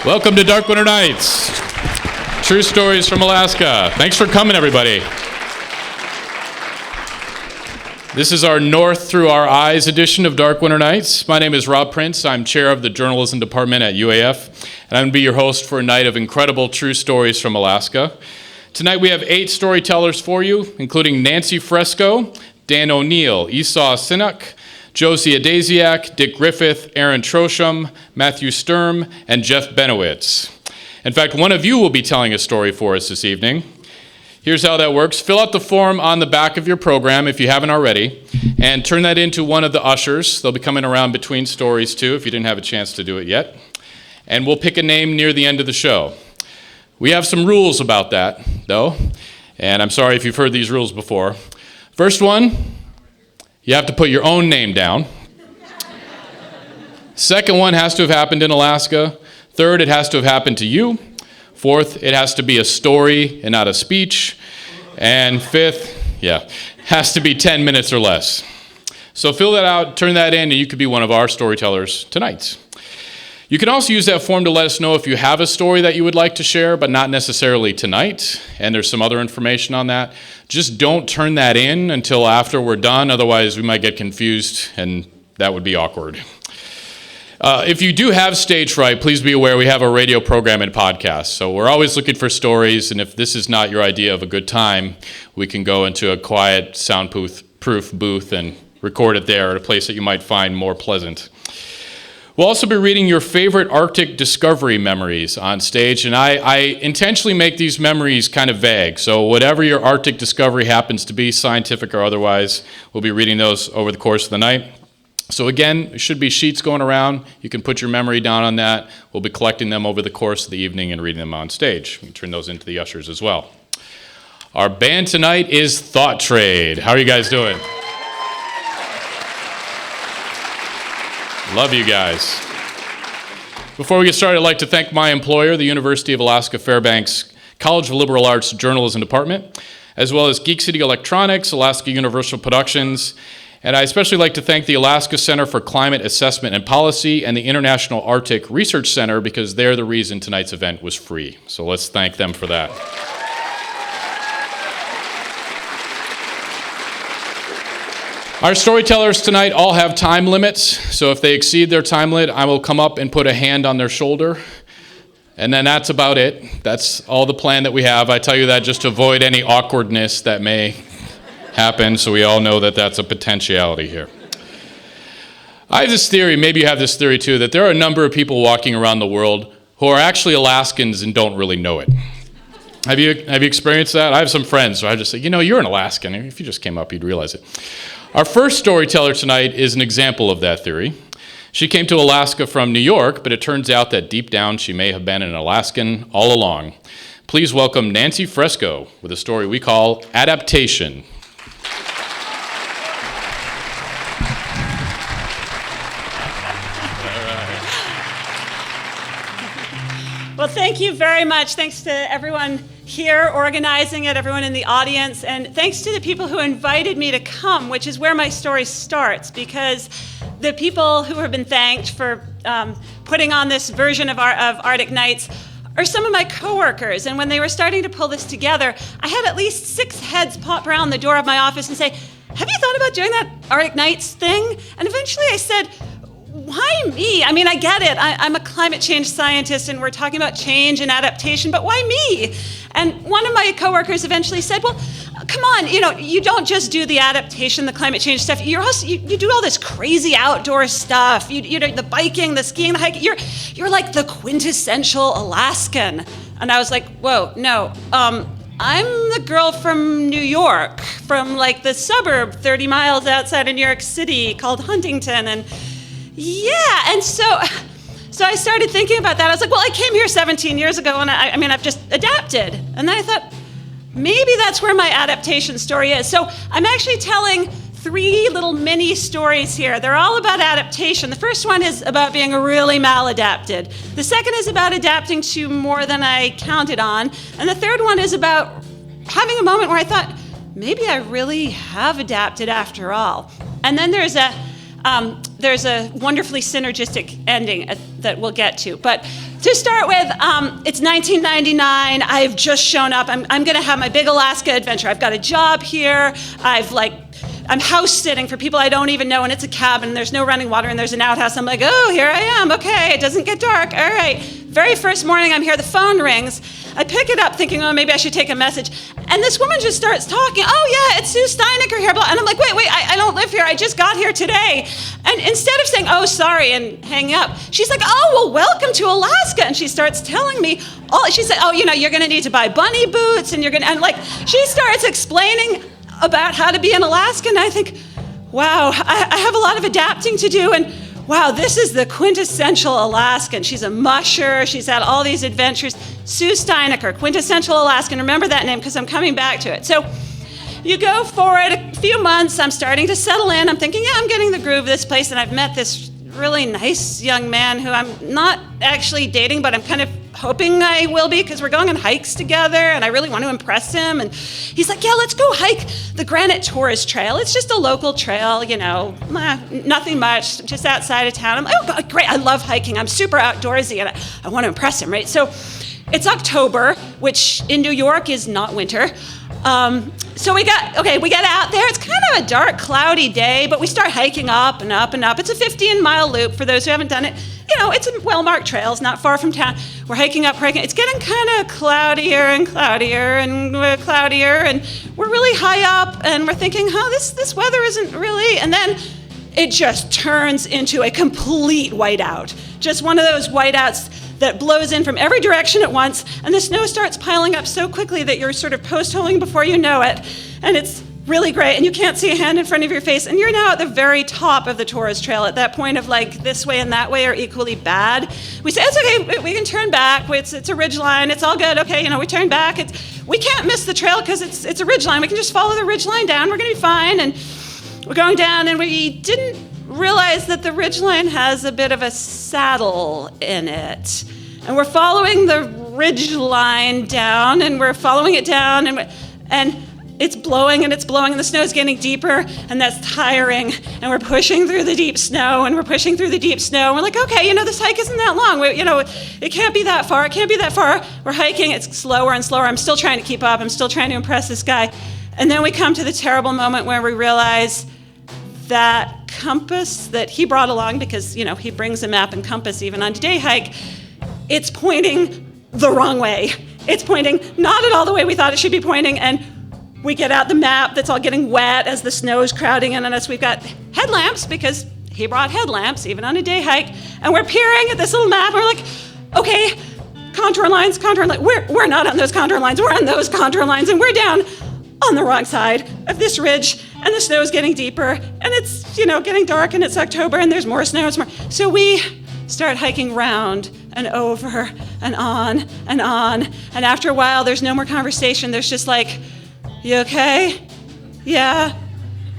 Welcome to Dark Winter Nights. True stories from Alaska. Thanks for coming, everybody. This is our North Through Our Eyes edition of Dark Winter Nights. My name is Rob Prince. I'm chair of the journalism department at UAF, and I'm going to be your host for a night of incredible true stories from Alaska. Tonight we have 8 storytellers for you, including Nancy Frescoe, Dan O'Neill, Esau Sinnok, Josie Adasiak, Dick Griffith, Erin Trochim, Matthew Sturm, and Jeff Benowitz. In fact, one of you will be telling a story for us this evening. Here's how that works. Fill out the form on the back of your program if you haven't already, and turn that into one of the ushers. They'll be coming around between stories too if you didn't have a chance to do it yet. And we'll pick a name near the end of the show. We have some rules about that, though, and I'm sorry if you've heard these rules before. First one, you have to put your own name down. Second one has to have happened in Alaska. Third, it has to have happened to you. Fourth, it has to be a story and not a speech. And fifth, has to be 10 minutes or less. So fill that out, turn that in, and you could be one of our storytellers tonight. You can also use that form to let us know if you have a story that you would like to share, but not necessarily tonight, and there's some other information on that. Just don't turn that in until after we're done, otherwise we might get confused, and that would be awkward. If you do have stage fright, please be aware we have a radio program and podcast, so we're always looking for stories, and if this is not your idea of a good time, we can go into a quiet, soundproof booth and record it there at a place that you might find more pleasant. We'll also be reading your favorite Arctic discovery memories on stage, and I intentionally make these memories kind of vague, so whatever your Arctic discovery happens to be, scientific or otherwise, we'll be reading those over the course of the night. So again, there should be sheets going around. You can put your memory down on that. We'll be collecting them over the course of the evening and reading them on stage. We can turn those into the ushers as well. Our band tonight is Thought Trade. How are you guys doing? Love you guys. Before we get started, I'd like to thank my employer, the University of Alaska Fairbanks College of Liberal Arts Journalism Department, as well as Geek City Electronics, Alaska Universal Productions, and I especially like to thank the Alaska Center for Climate Assessment and Policy and the International Arctic Research Center because they're the reason tonight's event was free. So let's thank them for that. Our storytellers tonight all have time limits, so if they exceed their time limit, I will come up and put a hand on their shoulder, and then that's about it. That's all the plan that we have. I tell you that just to avoid any awkwardness that may happen, so we all know that that's a potentiality here. I have this theory, maybe you have this theory too, that there are a number of people walking around the world who are actually Alaskans and don't really know it. Have you experienced that? I have some friends, so I just say, you're an Alaskan. If you just came up, you'd realize it. Our first storyteller tonight is an example of that theory. She came to Alaska from New York, but it turns out that deep down she may have been an Alaskan all along. Please welcome Nancy Frescoe with a story we call Adaptation. Well, thank you very much. Thanks to everyone here organizing it, everyone in the audience, and thanks to the people who invited me to come, which is where my story starts, because the people who have been thanked for putting on this version of Arctic Nights are some of my coworkers. And when they were starting to pull this together, I had at least 6 heads pop around the door of my office and say, "Have you thought about doing that Arctic Nights thing?" And eventually I said, "Why me? I mean, I get it. I'm a climate change scientist and we're talking about change and adaptation, but why me?" And one of my coworkers eventually said, "Well, come on, you don't just do the adaptation, the climate change stuff. You do all this crazy outdoor stuff. You know, the biking, the skiing, the hiking. You're like the quintessential Alaskan." And I was like, "Whoa, no. I'm the girl from New York, from like the suburb 30 miles outside of New York City called Huntington." And yeah, and so I started thinking about that. I was like, well, I came here 17 years ago, and I've just adapted. And then I thought, maybe that's where my adaptation story is. So I'm actually telling 3 little mini stories here. They're all about adaptation. The first one is about being really maladapted. The second is about adapting to more than I counted on. And the third one is about having a moment where I thought, maybe I really have adapted after all. And then there's a wonderfully synergistic ending that we'll get to. But to start with, it's 1999. I've just shown up. I'm going to have my big Alaska adventure. I've got a job here. I'm house sitting for people I don't even know, and it's a cabin. There's no running water, and there's an outhouse. I'm like, oh, here I am. Okay, it doesn't get dark. All right. Very first morning I'm here, the phone rings. I pick it up thinking, oh, maybe I should take a message. And this woman just starts talking. Oh, yeah, it's Sue Sinnok here. And I'm like, wait, I don't live here. I just got here today. And instead of saying, oh, sorry, and hanging up, she's like, oh, well, welcome to Alaska. And she starts telling me, she said, oh, you're going to need to buy bunny boots. And she starts explaining about how to be in Alaska. And I think, wow, I have a lot of adapting to do. And wow, this is the quintessential Alaskan. She's a musher. She's had all these adventures. Sue Sinnok, quintessential Alaskan. Remember that name because I'm coming back to it. So you go forward a few months. I'm starting to settle in. I'm thinking, yeah, I'm getting the groove of this place. And I've met this really nice young man who I'm not actually dating, but I'm kind of hoping I will be because we're going on hikes together and I really want to impress him. And he's like, yeah, let's go hike the Granite Tourist Trail. It's just a local trail, nothing much, just outside of town. I'm like, oh, God, great. I love hiking. I'm super outdoorsy and I want to impress him, right? So it's October, which in New York is not winter. So we get out there. It's kind of a dark, cloudy day, but we start hiking up and up and up. It's a 15-mile loop for those who haven't done it. It's a well-marked trail. It's not far from town. We're hiking up. It's getting kind of cloudier and cloudier and cloudier, and we're really high up, and we're thinking, this weather isn't really, and then it just turns into a complete whiteout. Just one of those whiteouts that blows in from every direction at once, and the snow starts piling up so quickly that you're sort of post-holing before you know it, and it's really great, and you can't see a hand in front of your face, and you're now at the very top of the tourist trail at that point of this way and that way are equally bad. We say, it's okay, we can turn back, it's a ridge line, it's all good, okay, we turn back, we can't miss the trail because it's a ridge line, we can just follow the ridge line down, we're gonna be fine, and we're going down, and we didn't realize that the ridgeline has a bit of a saddle in it. And we're following the ridgeline down, and we're following it down, and it's blowing, and the snow is getting deeper, and that's tiring, and we're pushing through the deep snow, and we're like, okay, this hike isn't that long. It can't be that far, We're hiking, it's slower and slower. I'm still trying to keep up. I'm still trying to impress this guy. And then we come to the terrible moment where we realize that compass that he brought along, because, he brings a map and compass even on a day hike, it's pointing the wrong way. It's pointing not at all the way we thought it should be pointing, and we get out the map that's all getting wet as the snow is crowding in on us. We've got headlamps because he brought headlamps even on a day hike, and we're peering at this little map, and we're like, okay, contour lines. We're not on those contour lines. We're on those contour lines, and we're down on the wrong side of this ridge, and the snow is getting deeper, and it's, getting dark, and it's October, and there's more snow. So we start hiking round and over and on, and after a while, there's no more conversation. There's just like, you okay? Yeah.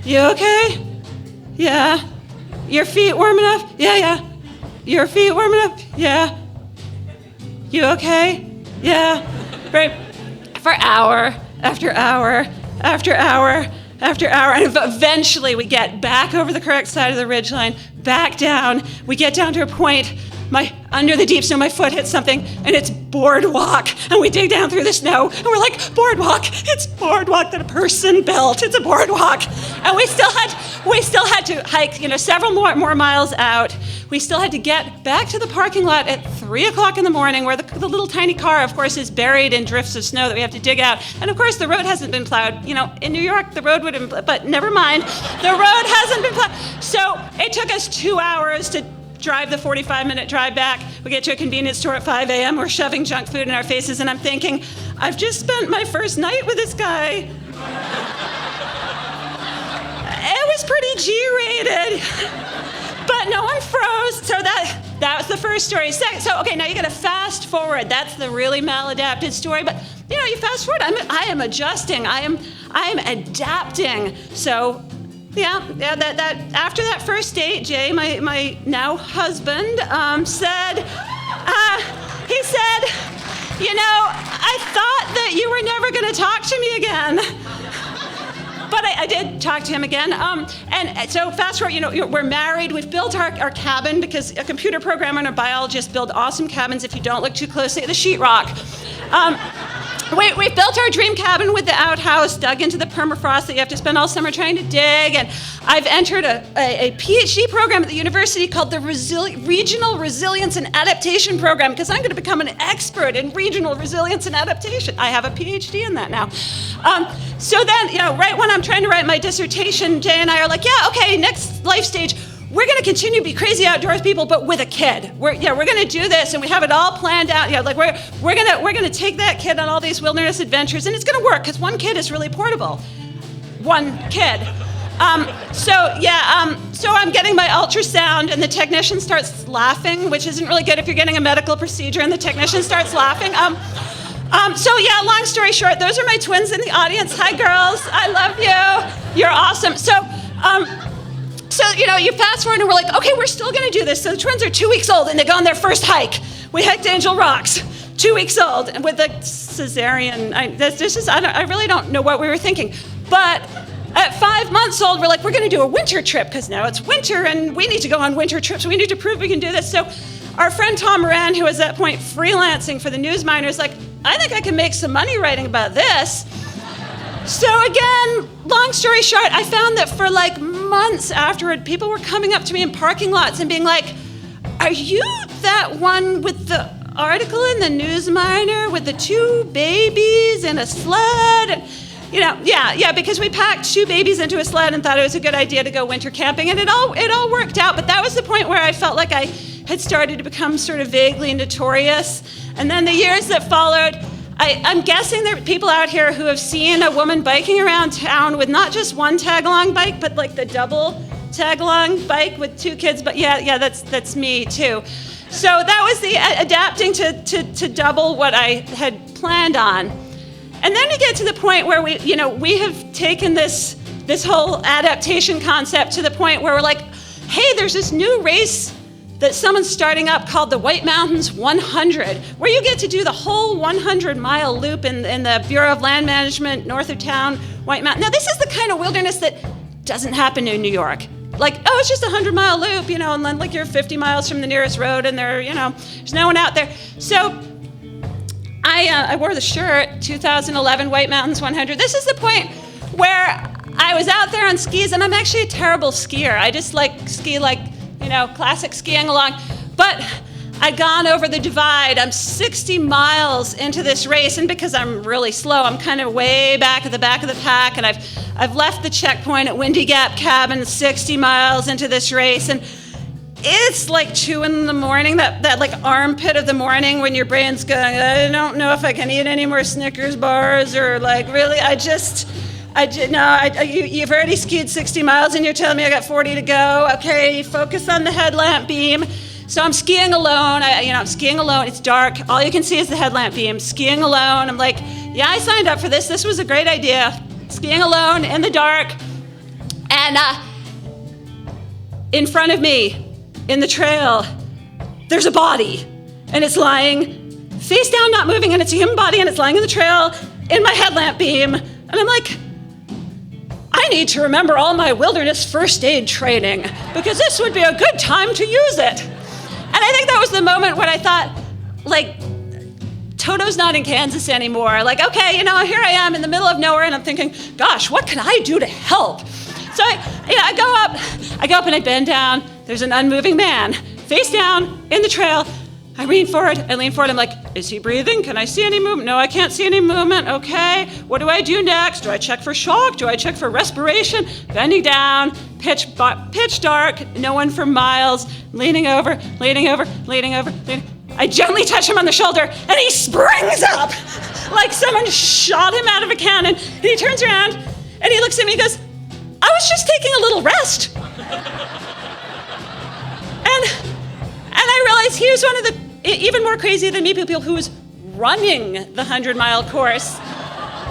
You okay? Yeah. Your feet warm enough? Yeah. Your feet warm enough? Yeah. You okay? Yeah. Right. For hour after hour after hour after hour, and eventually we get back over the correct side of the ridgeline, back down. We get down to a point, under the deep snow, my foot hits something, and it's boardwalk. And we dig down through the snow, and we're like, boardwalk. It's boardwalk that a person built. It's a boardwalk. And we still had to hike, several more miles out. We still had to get back to the parking lot at 3 o'clock in the morning, where the little tiny car, of course, is buried in drifts of snow that we have to dig out. And of course, the road hasn't been plowed. In New York, the road would have, but never mind. The road hasn't been plowed. So it took us 2 hours to drive the 45-minute drive back. We get to a convenience store at 5 a.m. We're shoving junk food in our faces, and I'm thinking, I've just spent my first night with this guy. It was pretty G-rated, but no one froze. So that was the first story. So okay, now you got to fast forward. That's the really maladapted story. But you fast forward. I am adjusting. I am adapting. So. Yeah. That after that first date, Jay, my now husband, said, he said, I thought that you were never going to talk to me again, but I did talk to him again. And so fast forward, we're married. We've built our cabin because a computer programmer and a biologist build awesome cabins if you don't look too closely at the sheetrock. We've built our dream cabin with the outhouse, dug into the permafrost that you have to spend all summer trying to dig. And I've entered a PhD program at the university called the Regional Resilience and Adaptation Program because I'm going to become an expert in regional resilience and adaptation. I have a PhD in that now. So then, right when I'm trying to write my dissertation, Jay and I are like, yeah, okay, next life stage. We're going to continue to be crazy outdoors people, but with a kid. We're going to do this, and we have it all planned out. We're going to take that kid on all these wilderness adventures, and it's going to work because one kid is really portable. One kid. So I'm getting my ultrasound, and the technician starts laughing, which isn't really good if you're getting a medical procedure, and the technician starts laughing. Long story short, those are my twins in the audience. Hi, girls. I love you. You're awesome. So, you fast forward and we're like, okay, we're still going to do this. So the twins are 2 weeks old and they go on their first hike. We hiked Angel Rocks, 2 weeks old, and with a cesarean. I really don't know what we were thinking. But at 5 months old, we're like, we're going to do a winter trip because now it's winter and we need to go on winter trips. We need to prove we can do this. So our friend Tom Moran, who was at that point freelancing for the Newsminer, is like, I think I can make some money writing about this. So again, long story short, I found that for months afterward, people were coming up to me in parking lots and being like, are you that one with the article in the Newsminer with the 2 babies in a sled? And, because we packed 2 babies into a sled and thought it was a good idea to go winter camping, and it all worked out. But that was the point where I felt like I had started to become sort of vaguely notorious. And then the years that followed, I'm guessing there are people out here who have seen a woman biking around town with not just one tag-along bike, but the double tag-along bike with 2 kids. But yeah, that's me too. So that was the adapting to double what I had planned on. And then we get to the point where we have taken this whole adaptation concept to the point where we're like, hey, there's this new race that someone's starting up called the White Mountains 100, where you get to do the whole 100-mile loop in the Bureau of Land Management, north of town, White Mountain. Now, this is the kind of wilderness that doesn't happen in New York. It's just a 100-mile loop, and then you're 50 miles from the nearest road, and there's no one out there. So I wore the shirt, 2011 White Mountains 100. This is the point where I was out there on skis, and I'm actually a terrible skier. I just ski classic skiing along. But I'd gone over the divide. I'm 60 miles into this race, and because I'm really slow, I'm kind of way back at the back of the pack, and I've left the checkpoint at Windy Gap Cabin 60 miles into this race, and it's 2 in the morning, that armpit of the morning when your brain's going, I don't know if I can eat any more Snickers bars, or really, you've already skied 60 miles and you're telling me I got 40 to go. Okay, focus on the headlamp beam. So I'm skiing alone. I'm skiing alone. It's dark. All you can see is the headlamp beam. Skiing alone. I'm like, yeah, I signed up for this. This was a great idea. Skiing alone in the dark. And in front of me, in the trail, there's a body. And it's lying face down, not moving. And it's a human body, and it's lying in the trail in my headlamp beam. And I'm like, I need to remember all my wilderness first aid training because this would be a good time to use it. And I think that was the moment when I thought, Toto's not in Kansas anymore. Okay, here I am in the middle of nowhere, and I'm thinking, gosh, what can I do to help? So I go up and I bend down. There's an unmoving man, face down in the trail. I lean forward. I'm like, is he breathing? Can I see any movement? No, I can't see any movement. Okay, what do I do next? Do I check for shock? Do I check for respiration? Bending down, pitch dark, no one for miles, leaning over. I gently touch him on the shoulder, and he springs up like someone shot him out of a cannon. And he turns around, and he looks at me and goes, I was just taking a little rest. And I realized he was one of the even more crazy than me people who was running the 100-mile course.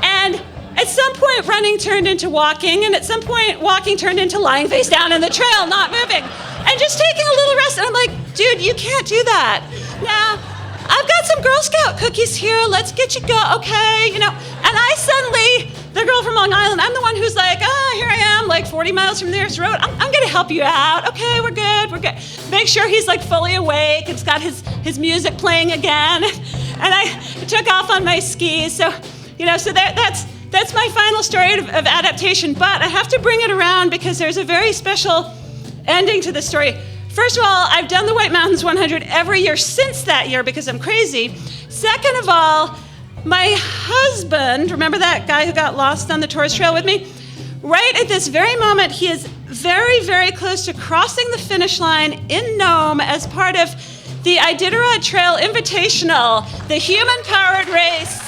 And at some point, running turned into walking, and at some point, walking turned into lying face down in the trail, not moving, and just taking a little rest. And I'm like, dude, you can't do that. Now, I've got some Girl Scout cookies here. Let's get you go, okay? And I suddenly, the girl from Long Island, I'm the one who's like, here I am, like 40 miles from the nearest road. I'm going to help you out. Okay, we're good. Make sure he's like fully awake. It's got his music playing again. And I took off on my skis. So, so that's my final story of adaptation. But I have to bring it around because there's a very special ending to the story. First of all, I've done the White Mountains 100 every year since that year because I'm crazy. Second of all, my husband, remember that guy who got lost on the tourist trail with me? Right at this very moment, he is very, very close to crossing the finish line in Nome as part of the Iditarod Trail Invitational, the human-powered race.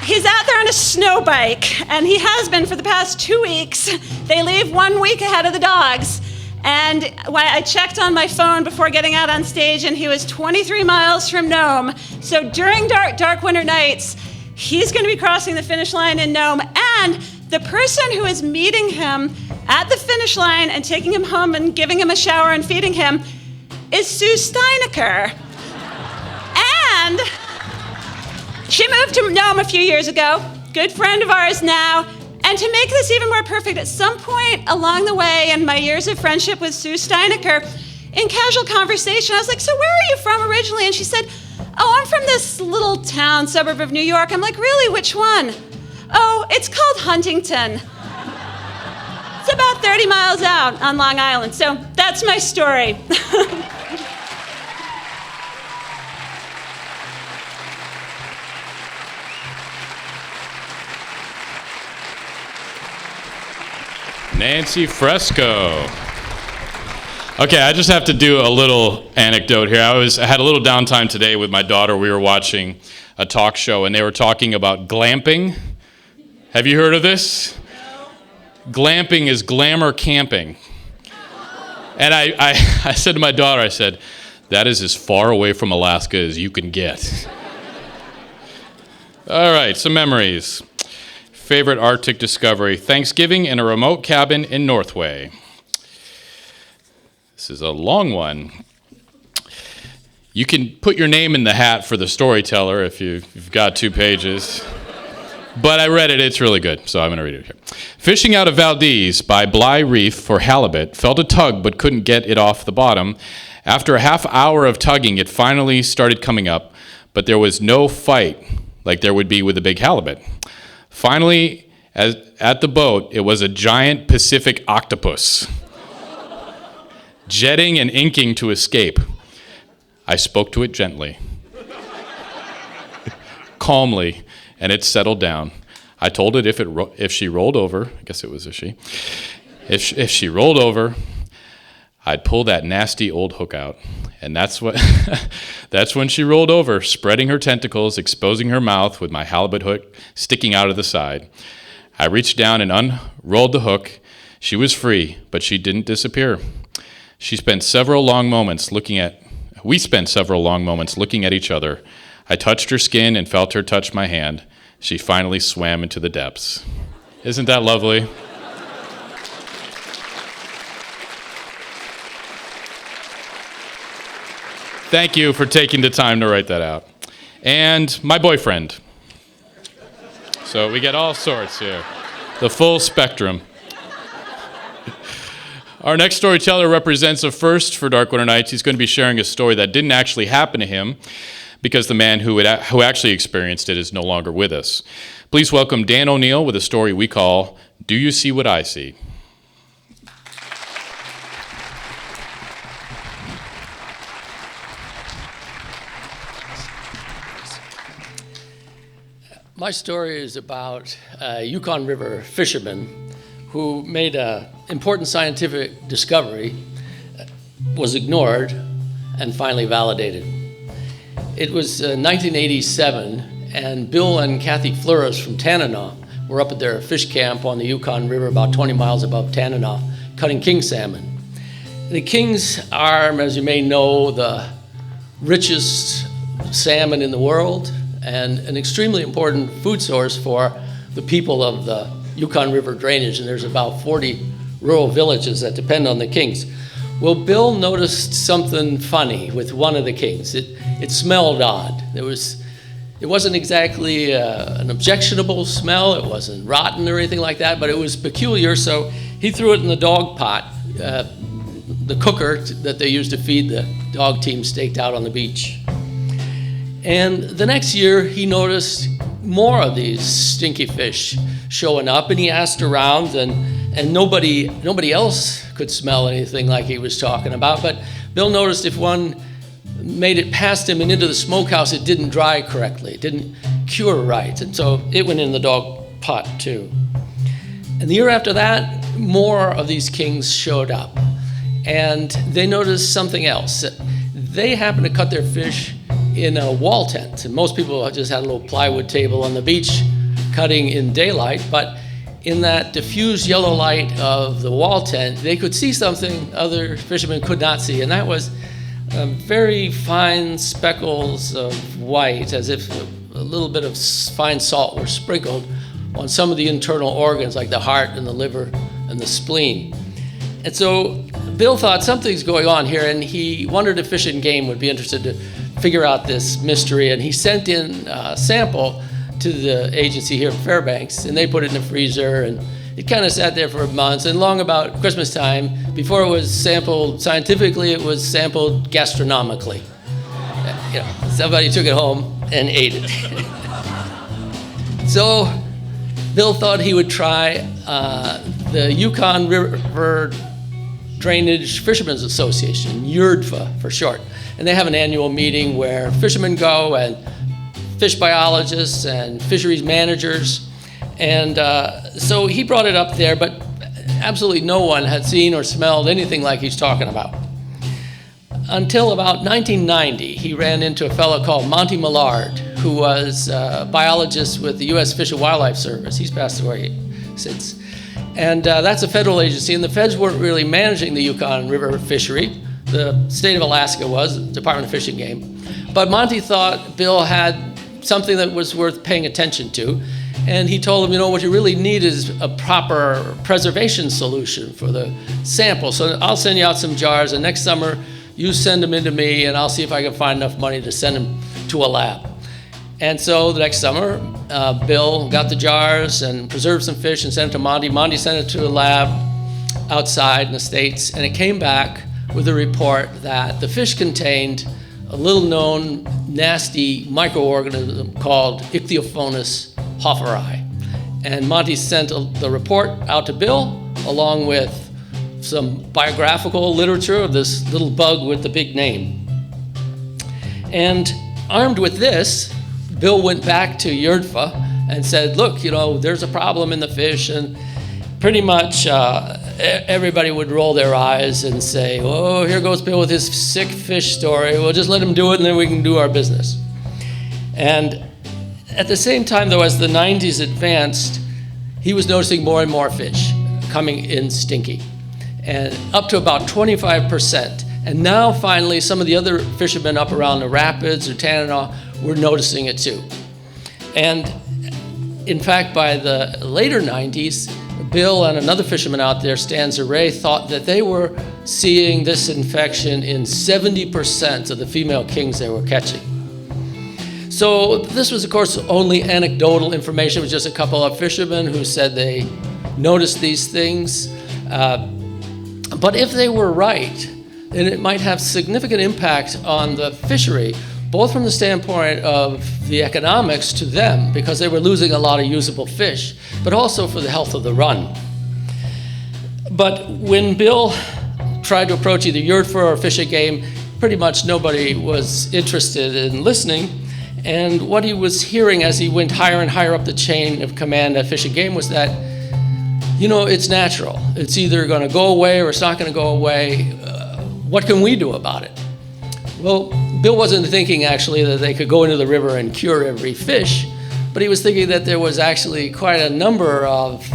He's out there on a snow bike, and he has been for the past 2 weeks. They leave 1 week ahead of the dogs. And I checked on my phone before getting out on stage, and he was 23 miles from Nome. So during dark winter nights, he's going to be crossing the finish line in Nome. And the person who is meeting him at the finish line and taking him home and giving him a shower and feeding him is Sue Steinecker. And she moved to Nome a few years ago, good friend of ours now. And to make this even more perfect, at some point along the way in my years of friendship with Sue Steinecker, in casual conversation, I was like, so where are you from originally? And she said, oh, I'm from this little town, suburb of New York. I'm like, really, which one? Oh, it's called Huntington. It's about 30 miles out on Long Island. So that's my story. Nancy Frescoe. Okay, I just have to do a little anecdote here. I had a little downtime today with my daughter. We were watching a talk show, and they were talking about glamping. Have you heard of this? No. Glamping is glamour camping. And I said to my daughter, I said, that is as far away from Alaska as you can get. All right, some memories. Favorite Arctic discovery, Thanksgiving in a remote cabin in Northway. This is a long one. You can put your name in the hat for the storyteller if you've got 2 pages. But I read it, it's really good, so I'm going to read it here. Fishing out of Valdez by Bly Reef for halibut, felt a tug but couldn't get it off the bottom. After a half hour of tugging, it finally started coming up, but there was no fight like there would be with a big halibut. Finally, at the boat, it was a giant Pacific octopus, jetting and inking to escape. I spoke to it gently, calmly, and it settled down. I told it if she rolled over, I guess it was a she, if she rolled over, I'd pull that nasty old hook out. And that's when she rolled over, spreading her tentacles, exposing her mouth with my halibut hook sticking out of the side. I reached down and unrolled the hook. She was free, but she didn't disappear. We spent several long moments looking at each other. I touched her skin and felt her touch my hand. She finally swam into the depths. Isn't that lovely? Thank you for taking the time to write that out. And my boyfriend. So we get all sorts here. The full spectrum. Our next storyteller represents a first for Dark Winter Nights. He's going to be sharing a story that didn't actually happen to him because the man who actually experienced it is no longer with us. Please welcome Dan O'Neill with a story we call, Do You See What I See? My story is about a Yukon River fisherman who made an important scientific discovery, was ignored, and finally validated. It was 1987, and Bill and Kathy Flores from Tanana were up at their fish camp on the Yukon River about 20 miles above Tanana, cutting king salmon. The kings are, as you may know, the richest salmon in the world, and an extremely important food source for the people of the Yukon River drainage, and there's about 40 rural villages that depend on the kings. Well, Bill noticed something funny with one of the kings. It smelled odd. It wasn't exactly an objectionable smell. It wasn't rotten or anything like that, but it was peculiar, so he threw it in the dog pot, the cooker that they used to feed the dog team staked out on the beach. And the next year, he noticed more of these stinky fish showing up, and he asked around, and nobody else could smell anything like he was talking about. But Bill noticed if one made it past him and into the smokehouse, it didn't dry correctly. It didn't cure right. And so it went in the dog pot too. And the year after that, more of these kings showed up. And they noticed something else. They happened to cut their fish in a wall tent. And most people just had a little plywood table on the beach cutting in daylight. But in that diffused yellow light of the wall tent, they could see something other fishermen could not see. And that was very fine speckles of white, as if a little bit of fine salt were sprinkled on some of the internal organs, like the heart and the liver and the spleen. And so Bill thought something's going on here, and he wondered if Fish and Game would be interested to figure out this mystery. And he sent in a sample to the agency here at Fairbanks, and they put it in the freezer, and it kind of sat there for months. And long about Christmas time, before it was sampled scientifically, it was sampled gastronomically. You know, somebody took it home and ate it. So Bill thought he would try the Yukon River Drainage Fishermen's Association, YRDFA for short. And they have an annual meeting where fishermen go, and fish biologists and fisheries managers. And so he brought it up there, but absolutely no one had seen or smelled anything like he's talking about. Until about 1990, he ran into a fellow called Monty Millard, who was a biologist with the U.S. Fish and Wildlife Service. He's passed away since. And that's a federal agency, and the feds weren't really managing the Yukon River fishery. The state of Alaska was, the Department of Fish and Game. But Monty thought Bill had something that was worth paying attention to. And he told him, you know, what you really need is a proper preservation solution for the sample. So I'll send you out some jars, and next summer you send them in to me, and I'll see if I can find enough money to send them to a lab. And so the next summer, Bill got the jars and preserved some fish and sent it to Monty. Monty sent it to a lab outside in the States, and it came back with a report that the fish contained a little-known nasty microorganism called Ichthyophonus hofferi. And Monty sent the report out to Bill, along with some biographical literature of this little bug with the big name. And armed with this, Bill went back to YRDFA and said, look, you know, there's a problem in the fish. And pretty much everybody would roll their eyes and say, oh, here goes Bill with his sick fish story. We'll just let him do it, and then we can do our business. And at the same time, though, as the 90s advanced, he was noticing more and more fish coming in stinky, and up to about 25%. And now, finally, some of the other fishermen up around the rapids or Tanana were noticing it too. And in fact, by the later 90s, Bill and another fisherman out there, Stan Zaray, thought that they were seeing this infection in 70% of the female kings they were catching. So this was, of course, only anecdotal information. It was just a couple of fishermen who said they noticed these things. But if they were right, then it might have significant impact on the fishery, both from the standpoint of the economics to them, because they were losing a lot of usable fish, but also for the health of the run. But when Bill tried to approach either YRDFA or Fish and Game, pretty much nobody was interested in listening. And what he was hearing as he went higher and higher up the chain of command at Fish and Game was that, you know, it's natural. It's either going to go away or it's not going to go away. What can we do about it? Well, Bill wasn't thinking actually that they could go into the river and cure every fish, but he was thinking that there was actually quite a number of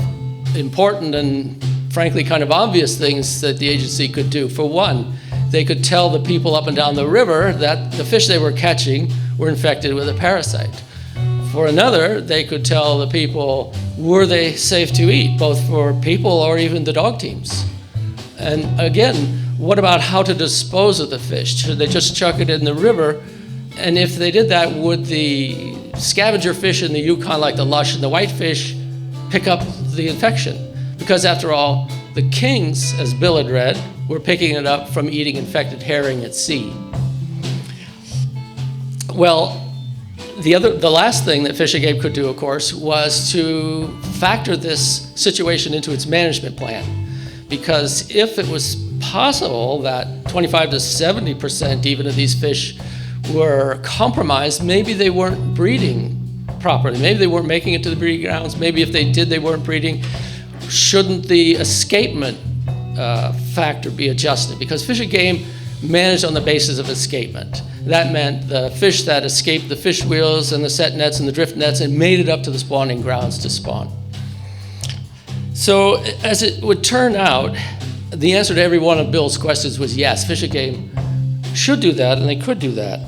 important and frankly kind of obvious things that the agency could do. For one, they could tell the people up and down the river that the fish they were catching were infected with a parasite. For another, they could tell the people, were they safe to eat, both for people or even the dog teams? And again, what about how to dispose of the fish? Should they just chuck it in the river? And if they did that, would the scavenger fish in the Yukon, like the lush and the whitefish, pick up the infection. Because after all, the kings, as Bill had read, were picking it up from eating infected herring at sea. Well, the last thing that Fish and Game could do, of course, was to factor this situation into its management plan. Because if it was possible that 25 to 70% even of these fish were compromised, maybe they weren't breeding properly. Maybe they weren't making it to the breeding grounds. Maybe if they did, they weren't breeding. Shouldn't the escapement factor be adjusted? Because Fish and Game managed on the basis of escapement. That meant the fish that escaped the fish wheels and the set nets and the drift nets and made it up to the spawning grounds to spawn. So as it would turn out, the answer to every one of Bill's questions was yes, Fish and Game should do that, and they could do that.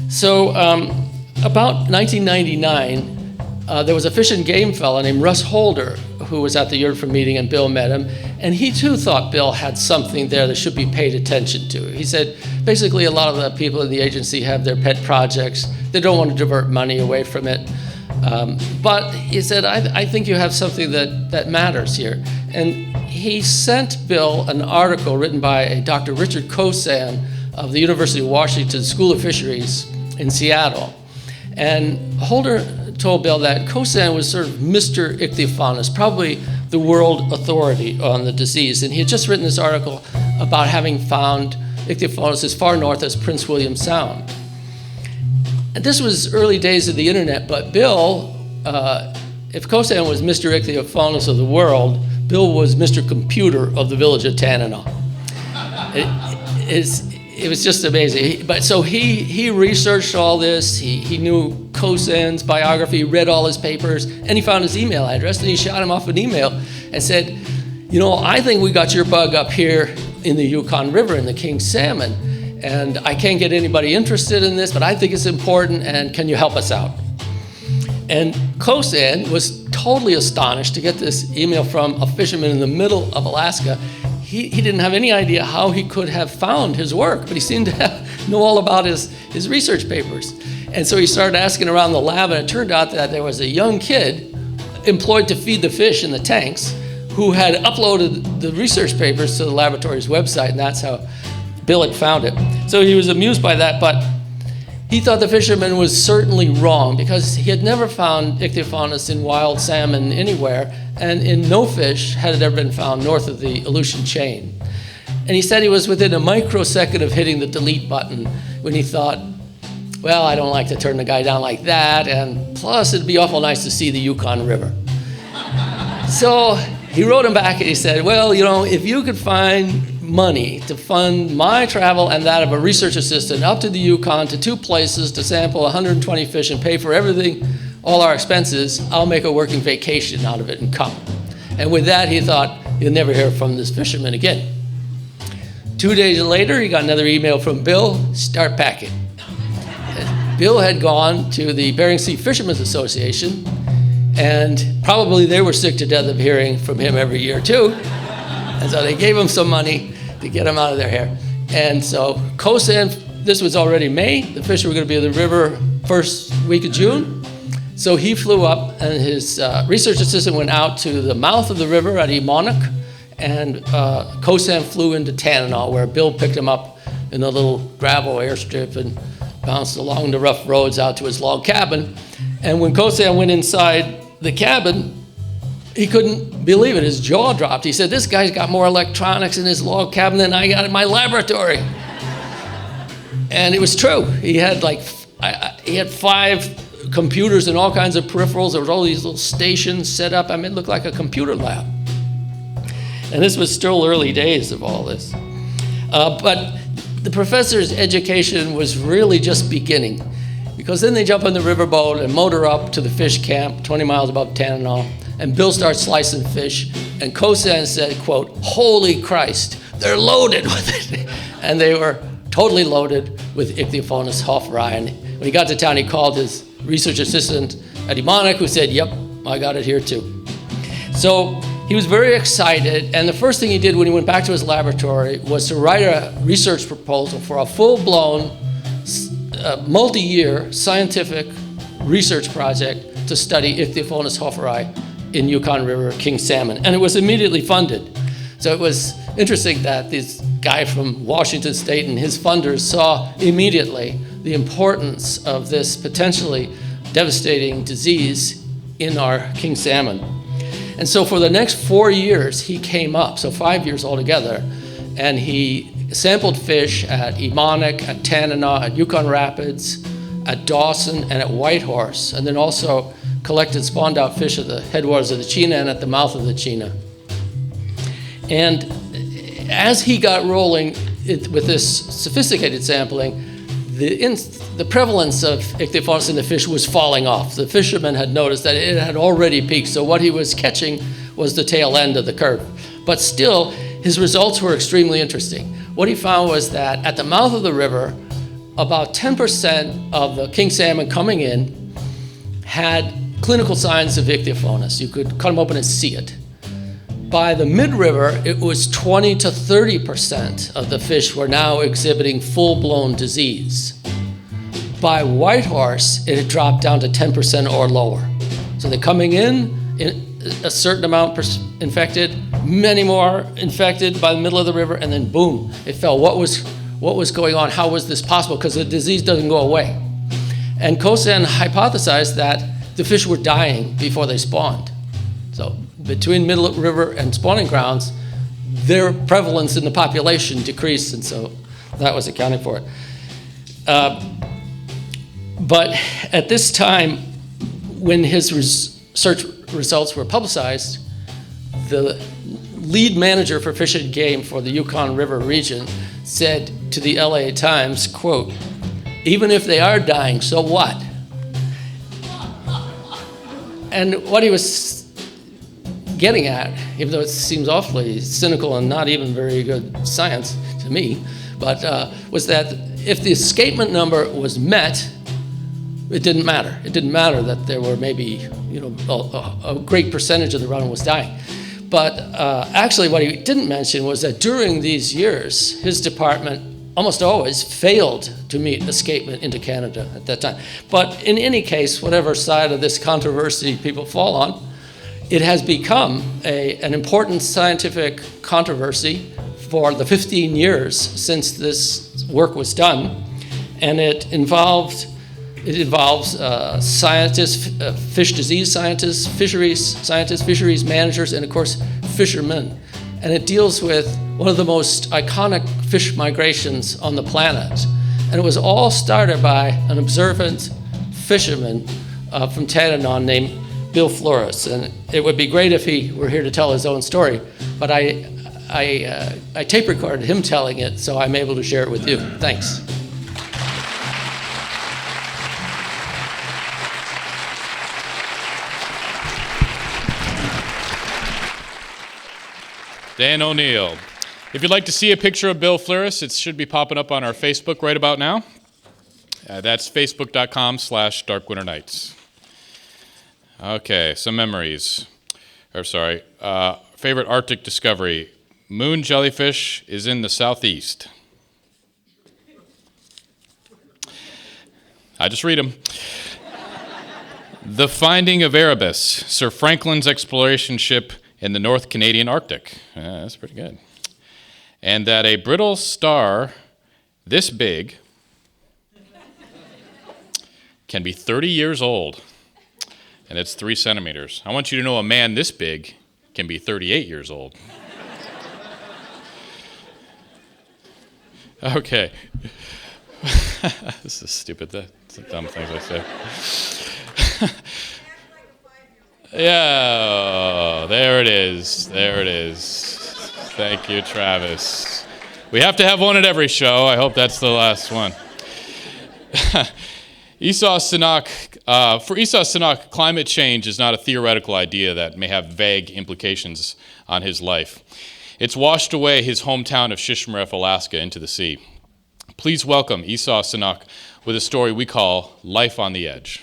So about 1999, there was a Fish and Game fellow named Russ Holder who was at the Yurtford meeting, and Bill met him, and he too thought Bill had something there that should be paid attention to. He said, basically a lot of the people in the agency have their pet projects. They don't want to divert money away from it. But he said, I think you have something that matters here. And he sent Bill an article written by a Dr. Richard Kosan of the University of Washington School of Fisheries in Seattle. And Holder told Bill that Kosan was sort of Mr. Ichthyofaunus, probably the world authority on the disease. And he had just written this article about having found Ichthyofaunus as far north as Prince William Sound. And this was early days of the internet, but Bill, if Kosan was Mr. Ichthyofaunus of the world, Bill was Mr. Computer of the village of Tanana. It was just amazing. But so he researched all this. He knew Kosan's biography, read all his papers, and he found his email address, and he shot him off an email and said, you know, I think we got your bug up here in the Yukon River in the king salmon, and I can't get anybody interested in this, but I think it's important, and can you help us out? And Kosan was totally astonished to get this email from a fisherman in the middle of Alaska. He didn't have any idea how he could have found his work, but he seemed to know all about his research papers. And so he started asking around the lab, and it turned out that there was a young kid employed to feed the fish in the tanks who had uploaded the research papers to the laboratory's website, and that's how Bill had found it. So he was amused by that, but he thought the fisherman was certainly wrong because he had never found Ichthyofaunus in wild salmon anywhere, and in no fish had it ever been found north of the Aleutian chain. And he said he was within a microsecond of hitting the delete button when he thought, well, I don't like to turn the guy down like that, and plus it'd be awful nice to see the Yukon River. So he wrote him back and he said, well, you know, if you could find money to fund my travel and that of a research assistant up to the Yukon to 2 places to sample 120 fish and pay for everything, all our expenses, I'll make a working vacation out of it and come. And with that, he thought, you'll never hear from this fisherman again. 2 days later, he got another email from Bill, start packing. Bill had gone to the Bering Sea Fishermen's Association, and probably they were sick to death of hearing from him every year too. And so they gave him some money to get him out of their hair. And so Kosan, this was already May, the fish were going to be in the river first week of June. So he flew up, and his research assistant went out to the mouth of the river at Emonok, and Kosan flew into Tanana, where Bill picked him up in a little gravel airstrip and bounced along the rough roads out to his log cabin. And when Kosan went inside the cabin, he couldn't believe it. His jaw dropped. He said, this guy's got more electronics in his log cabin than I got in my laboratory. And it was true. He had he had 5 computers and all kinds of peripherals. There was all these little stations set up. I mean, it looked like a computer lab. And this was still early days of all this. But the professor's education was really just beginning, because then they jump on the riverboat and motor up to the fish camp 20 miles above Tanana, and Bill starts slicing fish, and Kosan said, quote, holy Christ, they're loaded with it. And they were totally loaded with Ichthyofaunus hofferi. And when he got to town, he called his research assistant at Emonok, who said, yep, I got it here too. So he was very excited, and the first thing he did when he went back to his laboratory was to write a research proposal for a full-blown a multi-year scientific research project to study Ichthyophonus hofferi in Yukon River king salmon, and it was immediately funded. So it was interesting that this guy from Washington State and his funders saw immediately the importance of this potentially devastating disease in our king salmon. And so for the next 4 years, he came up, so 5 years altogether, and he sampled fish at Emonic, at Tanana, at Yukon Rapids, at Dawson, and at Whitehorse, and then also collected spawned out fish at the headwaters of the Chena and at the mouth of the Chena. And as he got rolling with this sophisticated sampling, the prevalence of Ichthyophonus in the fish was falling off. The fishermen had noticed that it had already peaked, so what he was catching was the tail end of the curve. But still, his results were extremely interesting. What he found was that at the mouth of the river, about 10% of the king salmon coming in had clinical signs of Ichthyophonus. You could cut them open and see it. By the mid-river, it was 20 to 30% of the fish were now exhibiting full-blown disease. By Whitehorse, it had dropped down to 10% or lower. So they're coming in a certain amount infected, many more infected by the middle of the river, and then boom, it fell. What was going on? How was this possible? Because the disease doesn't go away. And Kosan hypothesized that the fish were dying before they spawned. So between middle river and spawning grounds, their prevalence in the population decreased, and so that was accounting for it. But at this time, when his research results were publicized, the lead manager for Fish and Game for the Yukon River region said to the LA Times, quote, "Even if they are dying, so what?" And what he was getting at, even though it seems awfully cynical and not even very good science to me, but was that if the escapement number was met, it didn't matter. It didn't matter that there were maybe, a great percentage of the run was dying. But actually what he didn't mention was that during these years, his department almost always failed to meet escapement into Canada at that time. But in any case, whatever side of this controversy people fall on, it has become an important scientific controversy for the 15 years since this work was done, and it involves scientists, fish disease scientists, fisheries scientists, fisheries managers, and of course fishermen. And it deals with one of the most iconic fish migrations on the planet. And it was all started by an observant fisherman from Tanana named Bill Flores. And it would be great if he were here to tell his own story, but I tape recorded him telling it, so I'm able to share it with you. Thanks. Dan O'Neill. If you'd like to see a picture of Bill Flores, it should be popping up on our Facebook right about now. That's facebook.com/darkwinternights. Okay, some memories. Favorite Arctic discovery. Moon jellyfish is in the southeast. I just read them. The Finding of Erebus, Sir Franklin's exploration ship in the North Canadian Arctic. That's pretty good. And that a brittle star this big can be 30 years old, and it's 3 centimeters. I want you to know a man this big can be 38 years old. Okay. This is stupid. That's the dumb things I say. Yeah, there it is. There it is. Thank you, Travis. We have to have one at every show. I hope that's the last one. Esau Sinnok. For Esau Sinnok, climate change is not a theoretical idea that may have vague implications on his life. It's washed away his hometown of Shishmaref, Alaska, into the sea. Please welcome Esau Sinnok with a story we call Life on the Edge.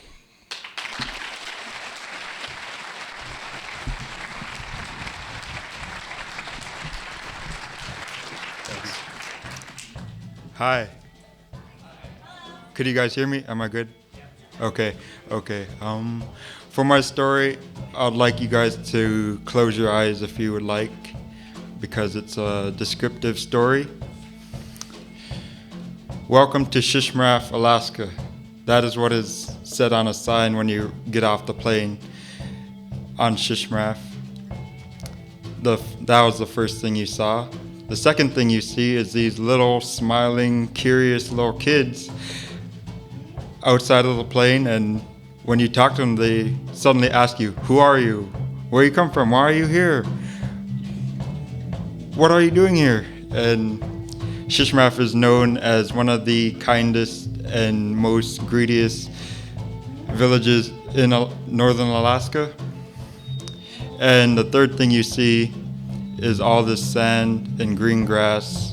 Hi. Could you guys hear me? Am I good? Okay. For my story, I'd like you guys to close your eyes if you would like, because it's a descriptive story. Welcome to Shishmaref, Alaska. That is what is said on a sign when you get off the plane on Shishmaref. That was the first thing you saw. The second thing you see is these little smiling, curious little kids outside of the plane, and when you talk to them, they suddenly ask you, who are you? Where you come from? Why are you here? What are you doing here? And Shishmaref is known as one of the kindest and most greediest villages in northern Alaska. And the third thing you see is all this sand and green grass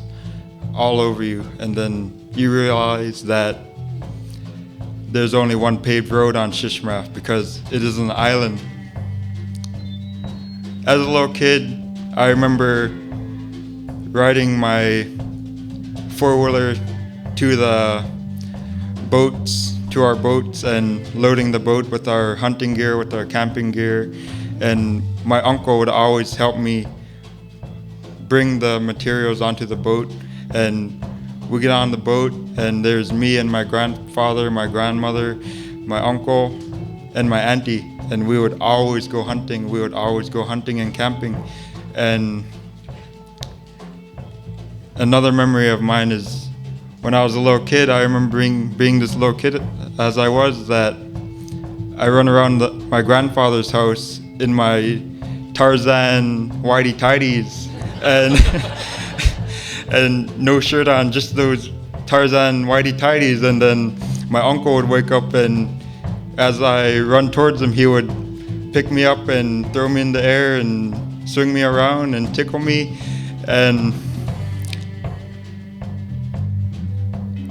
all over you, and then you realize that there's only one paved road on Shishmaref because it is an island. As a little kid, I remember riding my four-wheeler to the boats, to our boats, and loading the boat with our hunting gear, with our camping gear, and my uncle would always help me bring the materials onto the boat. And we get on the boat, and there's me and my grandfather, my grandmother, my uncle, and my auntie, and we would always go hunting. We would always go hunting and camping. And another memory of mine is when I was a little kid, I remember being this little kid as I was, that I run around my grandfather's house in my Tarzan whitey-tighties and and no shirt on, just those Tarzan whitey-tighties. And then my uncle would wake up, and as I run towards him, he would pick me up and throw me in the air and swing me around and tickle me. And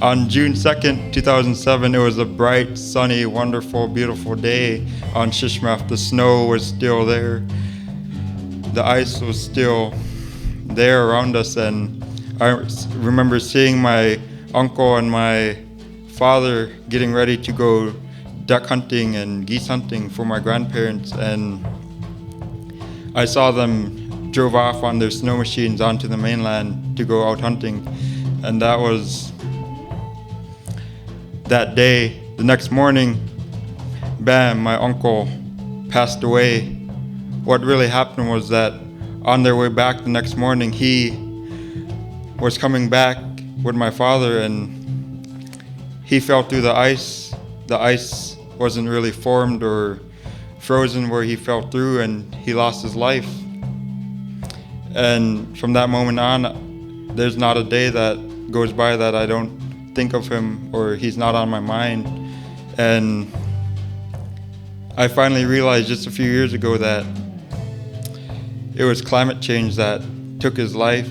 on June 2nd, 2007, it was a bright, sunny, wonderful, beautiful day on Shishmaref. The snow was still there. The ice was still there around us, and I remember seeing my uncle and my father getting ready to go duck hunting and geese hunting for my grandparents, and I saw them drove off on their snow machines onto the mainland to go out hunting. And that was that day. The next morning, bam, my uncle passed away. What really happened was that on their way back the next morning, he was coming back with my father, and he fell through the ice. The ice wasn't really formed or frozen where he fell through, and he lost his life. And from that moment on, there's not a day that goes by that I don't think of him or he's not on my mind. And I finally realized just a few years ago that it was climate change that took his life.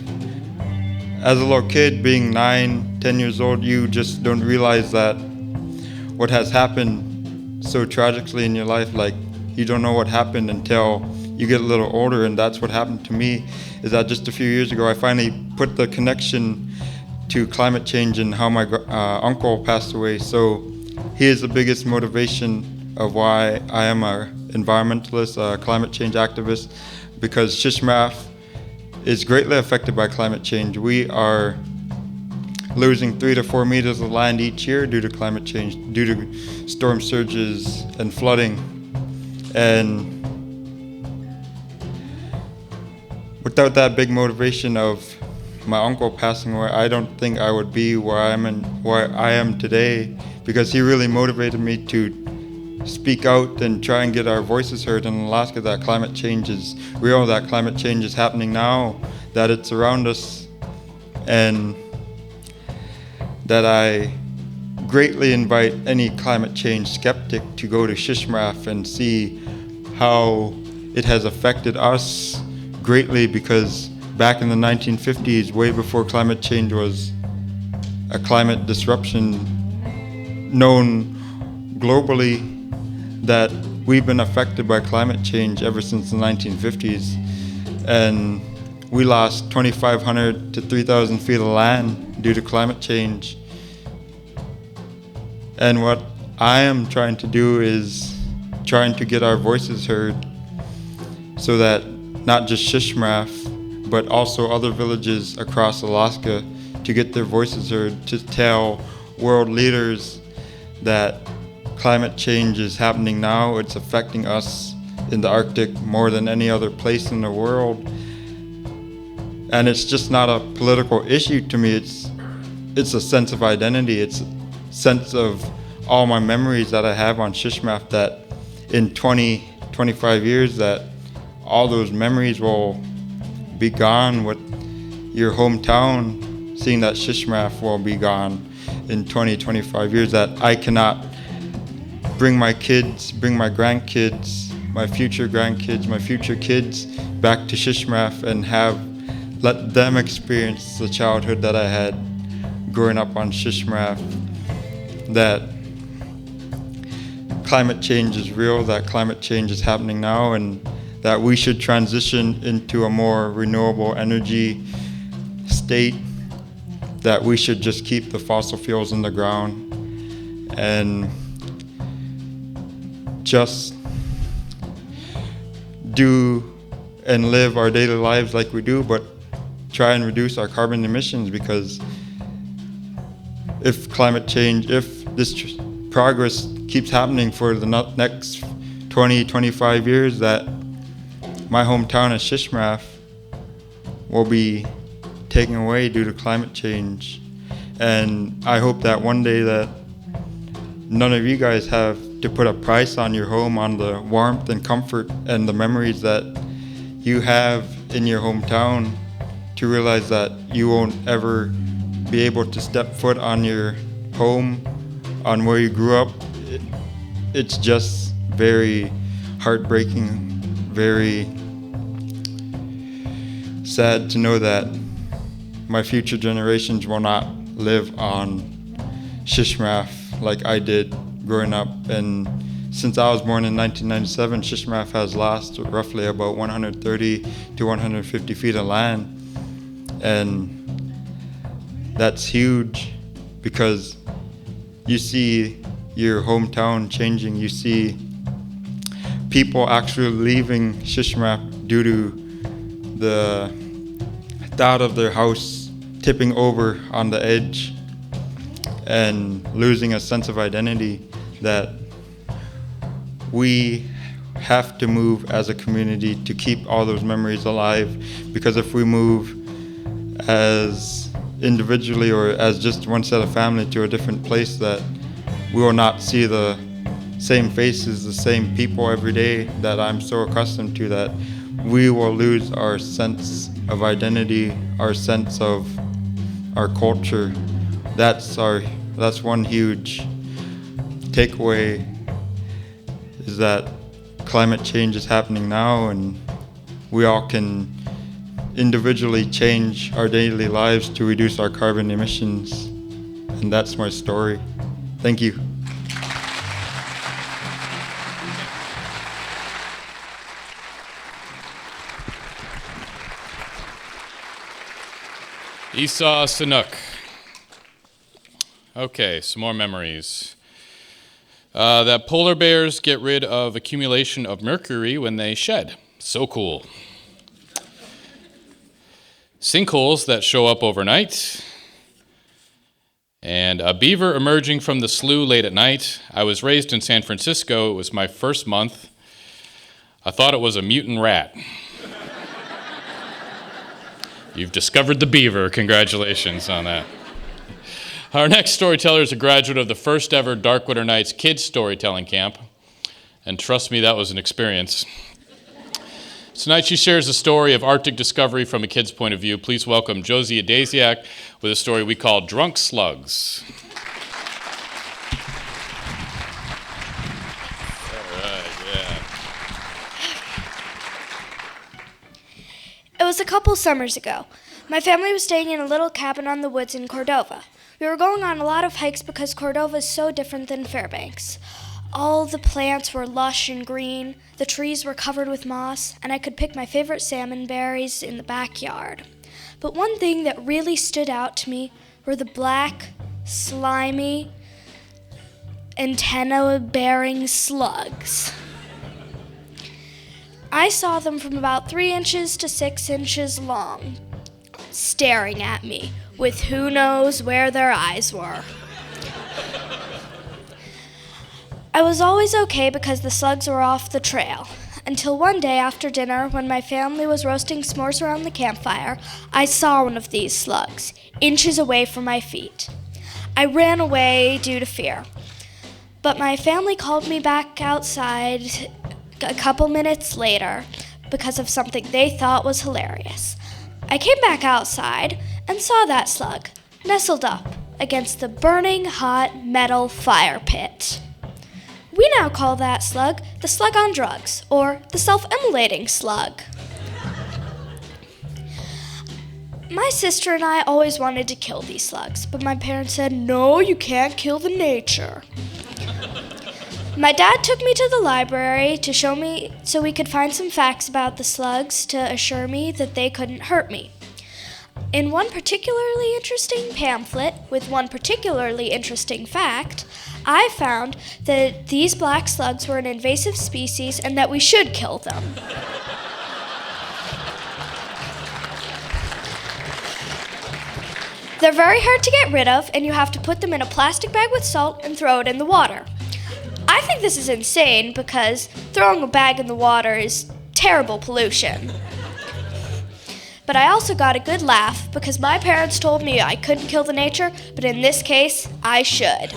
As a little kid, being 9, 10 years old, you just don't realize that what has happened so tragically in your life, like you don't know what happened until you get a little older. And that's what happened to me, is that just a few years ago, I finally put the connection to climate change and how my uncle passed away. So he is the biggest motivation of why I am an environmentalist, a climate change activist, because Shishmaref is greatly affected by climate change. We are losing 3 to 4 meters of land each year due to climate change, due to storm surges and flooding. And without that big motivation of my uncle passing away, I don't think I would be where I am today, because he really motivated me to speak out and try and get our voices heard in Alaska, that climate change is real, that climate change is happening now, that it's around us, and that I greatly invite any climate change skeptic to go to Shishmaref and see how it has affected us greatly, because back in the 1950s, way before climate change was a climate disruption known globally, that we've been affected by climate change ever since the 1950s. And we lost 2,500 to 3,000 feet of land due to climate change. And what I am trying to do is trying to get our voices heard so that not just Shishmaref, but also other villages across Alaska to get their voices heard, to tell world leaders that climate change is happening now. It's affecting us in the Arctic more than any other place in the world. And it's just not a political issue to me. It's a sense of identity. It's a sense of all my memories that I have on Shishmaref, that in 25 years that all those memories will be gone with your hometown, seeing that Shishmaref will be gone in 25 years, that I cannot bring my kids, bring my grandkids, my future grandkids, my future kids back to Shishmaref and let them experience the childhood that I had growing up on Shishmaref, that climate change is real, that climate change is happening now, and that we should transition into a more renewable energy state, that we should just keep the fossil fuels in the ground and just do and live our daily lives like we do, but try and reduce our carbon emissions, because if climate change, if this progress keeps happening for the next 25 years, that my hometown of Shishmaref will be taken away due to climate change. And I hope that one day that none of you guys have to put a price on your home, on the warmth and comfort and the memories that you have in your hometown, to realize that you won't ever be able to step foot on your home, on where you grew up. It's just very heartbreaking, very sad to know that my future generations will not live on Shishmaref like I did growing up. And since I was born in 1997, Shishmaref has lost roughly about 130 to 150 feet of land. And that's huge, because you see your hometown changing. You see people actually leaving Shishmaref due to the thought of their house tipping over on the edge and losing a sense of identity, that we have to move as a community to keep all those memories alive. Because if we move as individually or as just one set of family to a different place, that we will not see the same faces, the same people every day that I'm so accustomed to, that we will lose our sense of identity, our sense of our culture. That's one huge takeaway, is that climate change is happening now, and we all can individually change our daily lives to reduce our carbon emissions. And that's my story. Thank you. Esau Sinnok. Okay, some more memories. That polar bears get rid of accumulation of mercury when they shed. So cool. Sinkholes that show up overnight. And a beaver emerging from the slough late at night. I was raised in San Francisco. It was my first month. I thought it was a mutant rat. You've discovered the beaver. Congratulations on that. Our next storyteller is a graduate of the first ever Dark Winter Nights kids storytelling camp. And trust me, that was an experience. Tonight she shares a story of Arctic discovery from a kid's point of view. Please welcome Josie Adasiak with a story we call Drunk Slugs. All right, yeah. It was a couple summers ago. My family was staying in a little cabin on the woods in Cordova. We were going on a lot of hikes because Cordova is so different than Fairbanks. All the plants were lush and green, the trees were covered with moss, and I could pick my favorite salmon berries in the backyard. But one thing that really stood out to me were the black, slimy, antenna-bearing slugs. I saw them from about 3 inches to 6 inches long, staring at me with who knows where their eyes were. I was always okay because the slugs were off the trail, until one day after dinner when my family was roasting s'mores around the campfire, I saw one of these slugs, inches away from my feet. I ran away due to fear, but my family called me back outside a couple minutes later because of something they thought was hilarious. I came back outside and saw that slug nestled up against the burning hot metal fire pit. We now call that slug the slug on drugs, or the self-immolating slug. My sister and I always wanted to kill these slugs, but my parents said, no, you can't kill the nature. My dad took me to the library to show me so we could find some facts about the slugs to assure me that they couldn't hurt me. In one particularly interesting pamphlet with one particularly interesting fact, I found that these black slugs were an invasive species and that we should kill them. They're very hard to get rid of, and you have to put them in a plastic bag with salt and throw it in the water. I think this is insane because throwing a bag in the water is terrible pollution. But I also got a good laugh because my parents told me I couldn't kill the nature, but in this case, I should.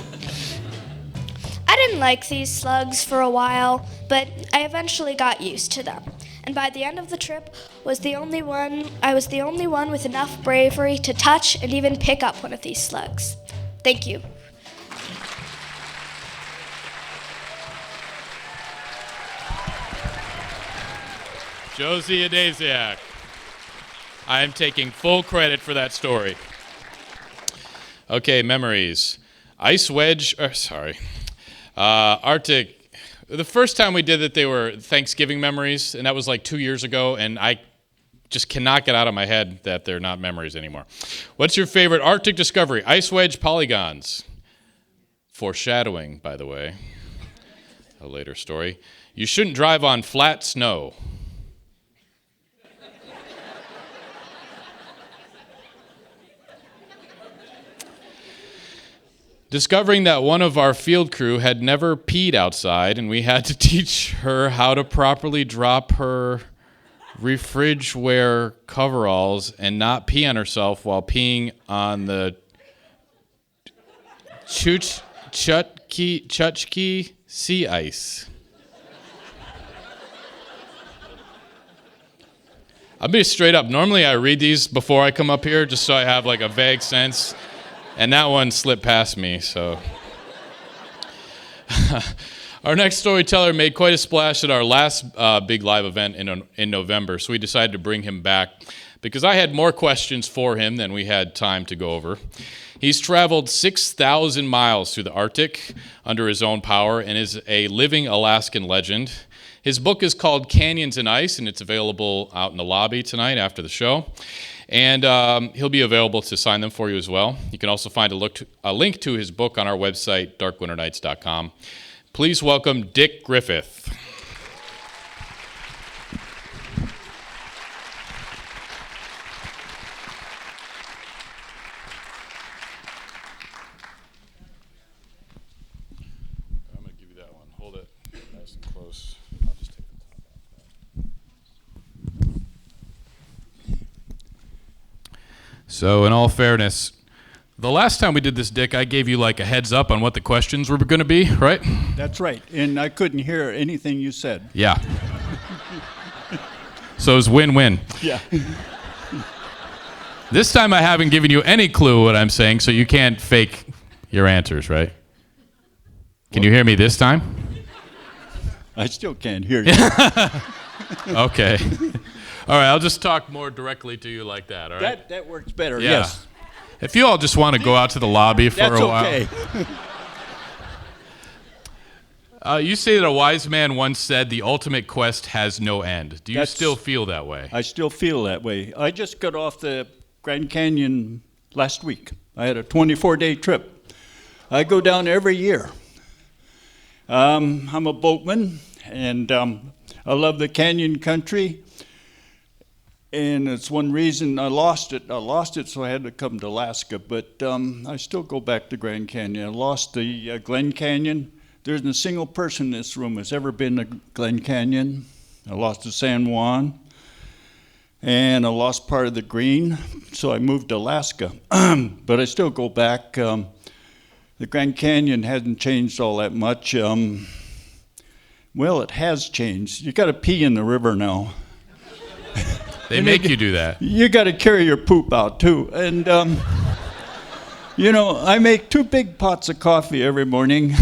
I didn't like these slugs for a while, but I eventually got used to them. And by the end of the trip, I was the only one with enough bravery to touch and even pick up one of these slugs. Thank you. Josie Adasiak. I am taking full credit for that story. Okay, memories. Arctic. The first time we did it, they were Thanksgiving memories, and that was like 2 years ago, and I just cannot get out of my head that they're not memories anymore. What's your favorite Arctic discovery? Ice wedge polygons. Foreshadowing, by the way. A later story. You shouldn't drive on flat snow. Discovering that one of our field crew had never peed outside, and we had to teach her how to properly drop her refrigeware coveralls and not pee on herself while peeing on the Chutki sea ice. I'll be straight up. Normally I read these before I come up here just so I have like a vague sense. And that one slipped past me, so. Our next storyteller made quite a splash at our last big live event in November, so we decided to bring him back because I had more questions for him than we had time to go over. He's traveled 6,000 miles through the Arctic under his own power and is a living Alaskan legend. His book is called Canyons and Ice, and it's available out in the lobby tonight after the show. And he'll be available to sign them for you as well. You can also find a link to his book on our website, darkwinternights.com. Please welcome Dick Griffith. I'm going to give you that one. Hold it nice and close. I'll just take the top off. So, in all fairness, the last time we did this, Dick, I gave you like a heads up on what the questions were going to be, right? That's right, and I couldn't hear anything you said. Yeah. So it was win-win. Yeah. This time I haven't given you any clue what I'm saying, so you can't fake your answers, right? Can you hear me this time? I still can't hear you. Okay. All right, I'll just talk more directly to you like that, all right? That works better, Yeah. yes. If you all just want to go out to the lobby for That's a while. okay. You say that a wise man once said the ultimate quest has no end. Do you still feel that way? I still feel that way. I just got off the Grand Canyon last week. I had a 24-day trip. I go down every year. I'm a boatman, and I love the canyon country. And it's one reason I lost it. I lost it, so I had to come to Alaska. But I still go back to Grand Canyon. I lost the Glen Canyon. There isn't a single person in this room that's ever been to Glen Canyon. I lost the San Juan. And I lost part of the Green, so I moved to Alaska. But I still go back. The Grand Canyon hasn't changed all that much. Well, it has changed. You got to pee in the river now. They make you do that. You got to carry your poop out too. And you know, I make 2 big pots of coffee every morning.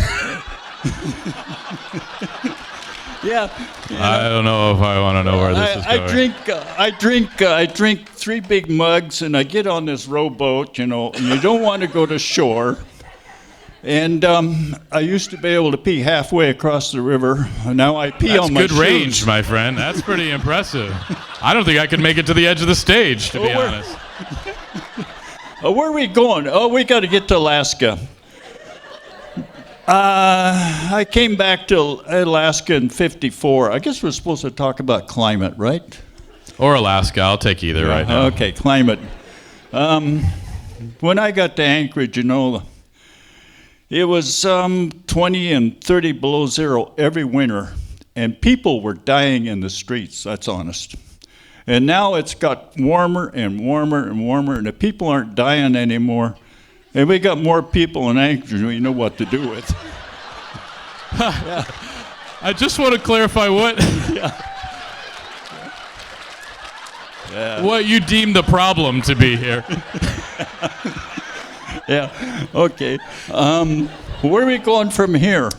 Yeah. I don't know if I want to know where this is going. I drink 3 big mugs, and I get on this rowboat, you know, and you don't want to go to shore. And I used to be able to pee halfway across the river, and now I pee on my shoes. That's good range, my friend. That's pretty impressive. I don't think I could make it to the edge of the stage, to be honest. Where are we going? Oh, we got to get to Alaska. I came back to Alaska in '54. I guess we're supposed to talk about climate, right? Or Alaska. I'll take either right now. Okay, climate. When I got to Anchorage, you know, it was 20 and 30 below zero every winter, and people were dying in the streets, that's honest. And now it's got warmer and warmer and warmer, and the people aren't dying anymore. And we got more people in Anchorage we know what to do with. Yeah. I just want to clarify what what you deem the problem to be here. Yeah, okay. Where are we going from here?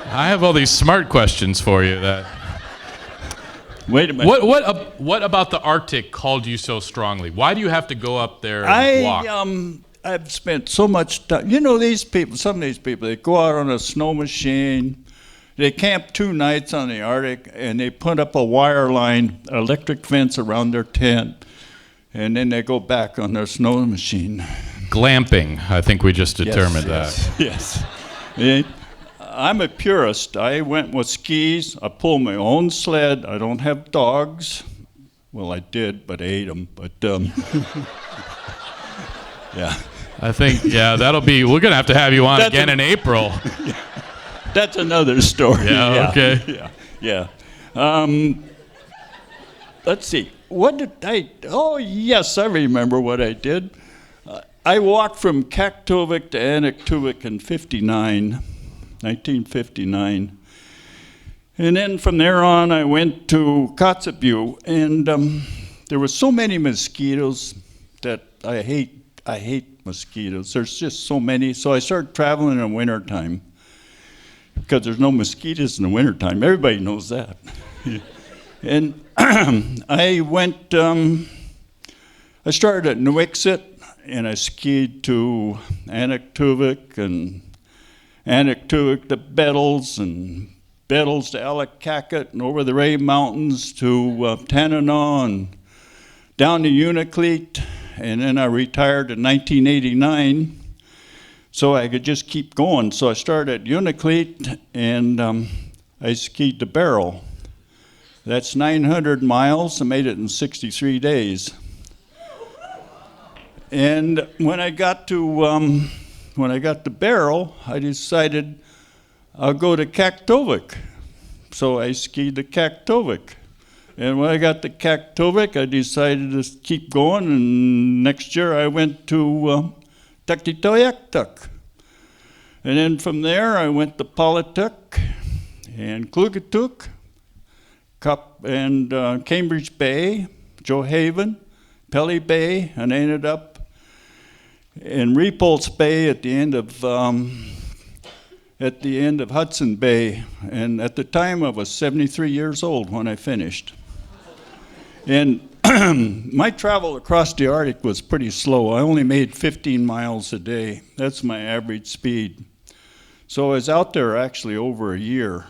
I have all these smart questions for you. Wait a minute. What about the Arctic called you so strongly? Why do you have to go up there and walk? I've spent so much time. You know, these people, some of these people, they go out on a snow machine. They camp 2 nights on the Arctic, and they put up a wire line, electric fence around their tent, and then they go back on their snow machine. Glamping, I think we just determined that. Yes. I'm a purist. I went with skis. I pull my own sled. I don't have dogs. Well, I did, but I ate them. But yeah. I think, that'll be, we're going to have you on again in April. That's another story. Yeah, okay. Yeah. Let's see. What did oh, yes, I remember what I did. I walked from Kaktovik to Anaktuvik in 1959. And then from there on, I went to Kotzebue, and there were so many mosquitoes that I hate mosquitoes. There's just so many. So I started traveling in the wintertime because there's no mosquitoes in the wintertime. Everybody knows that. And I went, I started at Nuiqsut, and I skied to Anaktuvik, and Anaktuvik to Bettles, and Bettles to Allakaket, and over the Ray Mountains to Tanana, and down to Unalakleet. And then I retired in 1989, so I could just keep going. So I started at Unalakleet, and I skied to Barrow. That's 900 miles. I made it in 63 days. And when I got to Barrow, I decided I'll go to Kaktovik. So I skied to Kaktovik. And when I got to Kaktovik, I decided to keep going, and next year I went to Tuktoyaktuk. And then from there I went to Pawtucket and Klugatuk, and Cambridge Bay, Johaven, Pelly Bay, and I ended up in Repulse Bay at the end of Hudson Bay. And at the time I was 73 years old when I finished. And my travel across the Arctic was pretty slow. I only made 15 miles a day. That's my average speed. So I was out there actually over a year.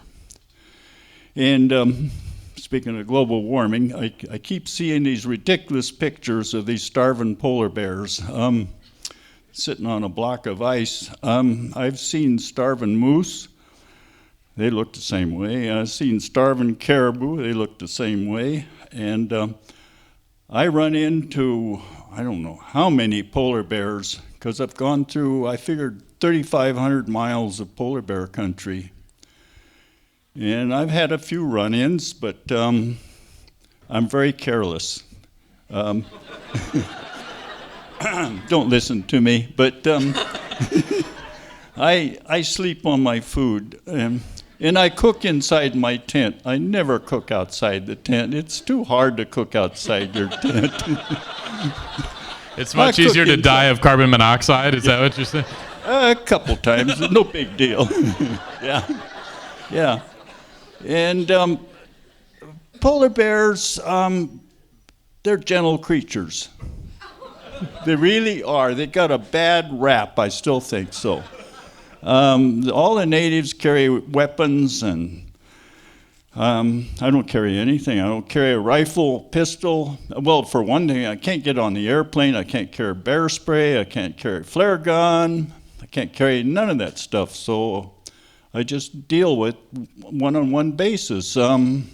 And speaking of global warming, I keep seeing these ridiculous pictures of these starving polar bears sitting on a block of ice. I've seen starving moose, they look the same way. I've seen starving caribou, they look the same way. And I run into, I don't know how many polar bears, because I've gone through, I figured, 3,500 miles of polar bear country. And I've had a few run-ins, but I'm very careless. Don't listen to me, but I sleep on my food, and I cook inside my tent. I never cook outside the tent. It's too hard to cook outside your tent. It's much easier to die of carbon monoxide. Is that what you're saying? A couple times, no big deal. Yeah. And polar bears, they're gentle creatures. They really are. They got a bad rap, I still think so. All the natives carry weapons, and I don't carry anything. I don't carry a rifle, pistol. Well, for one thing, I can't get on the airplane. I can't carry bear spray. I can't carry a flare gun. I can't carry none of that stuff. So I just deal with one-on-one basis. When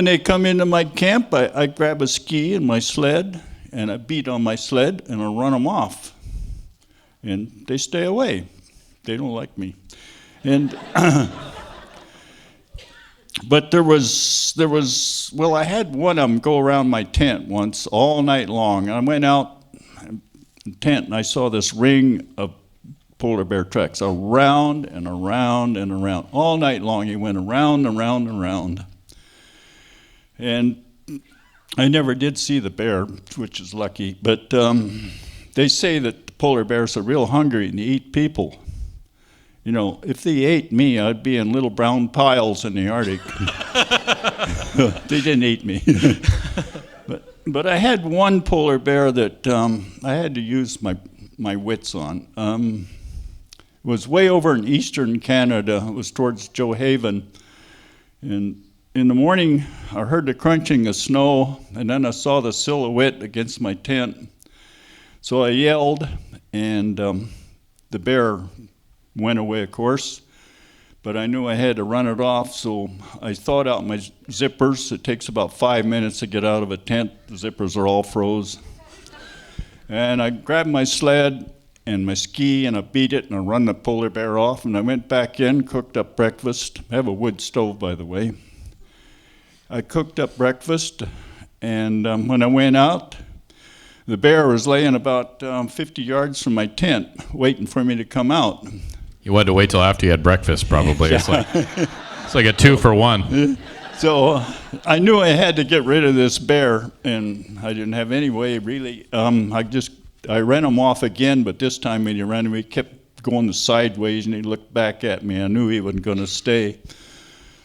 they come into my camp, I grab a ski and my sled, and I beat on my sled, and I run them off. And they stay away. They don't like me. And but there was well, I had one of them go around my tent once all night long. And I went out in the tent and I saw this ring of polar bear tracks around and around and around. All night long he went around and around and around. And I never did see the bear, which is lucky, but they say that the polar bears are real hungry and they eat people. You know, if they ate me, I'd be in little brown piles in the Arctic. They didn't eat me. But I had one polar bear that I had to use my wits on. It was way over in eastern Canada. It was towards Joe Haven. And in the morning, I heard the crunching of snow, and then I saw the silhouette against my tent. So I yelled, and the bear went away, of course, but I knew I had to run it off, so I thawed out my zippers. It takes about 5 minutes to get out of a tent. The zippers are all froze. And I grabbed my sled and my ski, and I beat it, and I run the polar bear off, and I went back in, cooked up breakfast. I have a wood stove, by the way. I cooked up breakfast, and when I went out, the bear was laying about 50 yards from my tent, waiting for me to come out. You wanted to wait till after you had breakfast, probably. Yeah. It's like a 2-for-1. So I knew I had to get rid of this bear, and I didn't have any way, really. I ran him off again, but this time when he ran him, he kept going sideways, and he looked back at me. I knew he wasn't going to stay.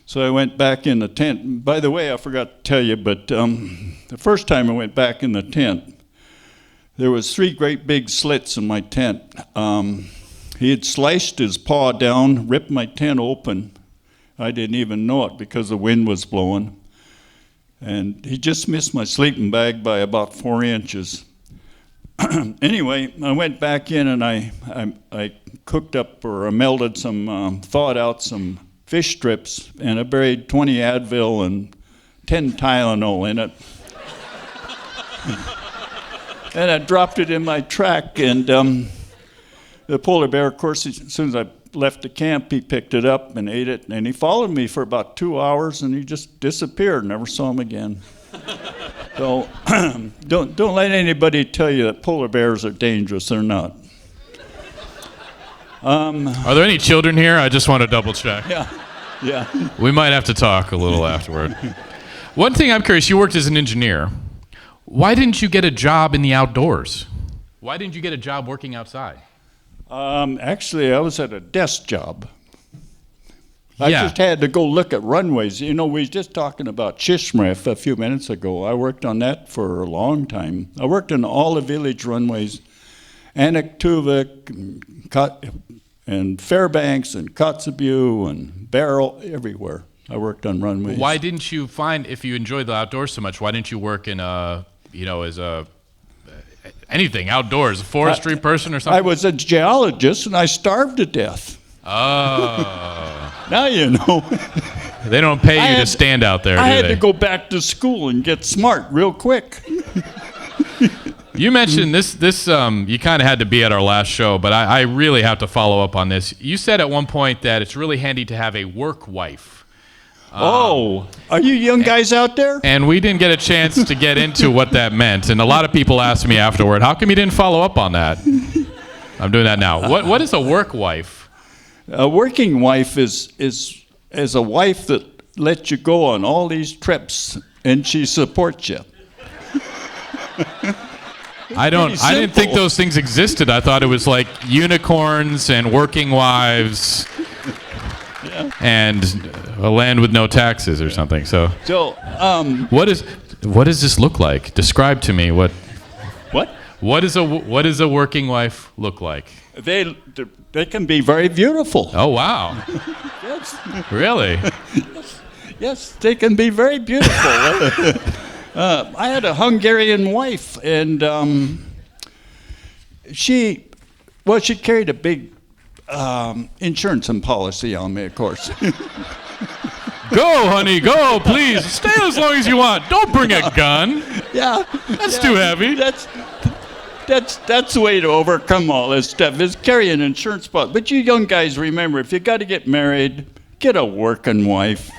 So I went back in the tent. By the way, I forgot to tell you, but the first time I went back in the tent, there was 3 great big slits in my tent. He had sliced his paw down, ripped my tent open. I didn't even know it because the wind was blowing. And he just missed my sleeping bag by about 4 inches. Anyway, I went back in and I cooked up, or I melted some, thawed out some fish strips, and I buried 20 Advil and 10 Tylenol in it. And I dropped it in my track, and the polar bear, of course, as soon as I left the camp, he picked it up and ate it, and he followed me for about 2 hours, and he just disappeared. Never saw him again. So don't let anybody tell you that polar bears are dangerous. They're not. Are there any children here? I just want to double check. Yeah. We might have to talk a little afterward. One thing I'm curious, you worked as an engineer. Why didn't you get a job in the outdoors? Why didn't you get a job working outside? Actually, I was at a desk job. I Yeah. just had to go look at runways. You know, we were just talking about Shishmref a few minutes ago. I worked on that for a long time. I worked on all the village runways, Anaktuvik and Fairbanks and Kotzebue and Barrel, everywhere. I worked on runways. Why didn't you find, if you enjoyed the outdoors so much, why didn't you work in anything outdoors, a forestry person or something? I was a geologist and I starved to death. Oh. Now you know. They don't pay you to stand out there, I do had they? to go back to school and get smart real quick. You mentioned this you kind of had to be at our last show, but I really have to follow up on this. You said at one point that it's really handy to have a work wife. Are you young guys out there? And we didn't get a chance to get into what that meant. And a lot of people asked me afterward, how come you didn't follow up on that? I'm doing that now. What is a work wife? A working wife is a wife that lets you go on all these trips and she supports you. I didn't think those things existed. I thought it was like unicorns and working wives and a land with no taxes or something. So what does this look like? Describe to me what does a working wife look like? They can be very beautiful. Oh wow. Yes. Really? Yes, they can be very beautiful. I had a Hungarian wife, and she carried a big insurance and policy on me, of course. Go, honey, go, please. Stay as long as you want. Don't bring a gun. Yeah. That's too heavy. That's the way to overcome all this stuff, is carry an insurance policy. But you young guys, remember, if you got to get married, get a working wife.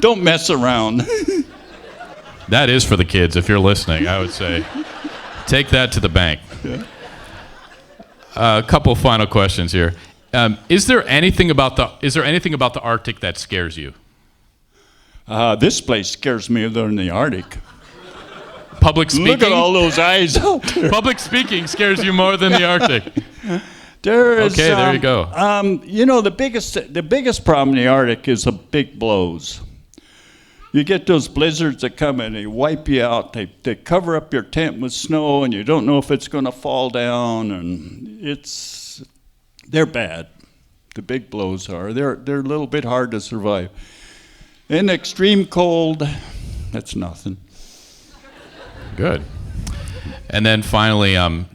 Don't mess around. That is for the kids, if you're listening, I would say. Take that to the bank. Yeah. A couple final questions here. Is there anything about the Arctic that scares you? This place scares me than the Arctic. Public speaking? Look at all those eyes out there. Public speaking scares you more than the Arctic. There is, there you go. The biggest problem in the Arctic is the big blows. You get those blizzards that come and they wipe you out. They cover up your tent with snow, and you don't know if it's going to fall down. And they're bad. The big blows are. They're a little bit hard to survive. In extreme cold, that's nothing. Good. And then finally,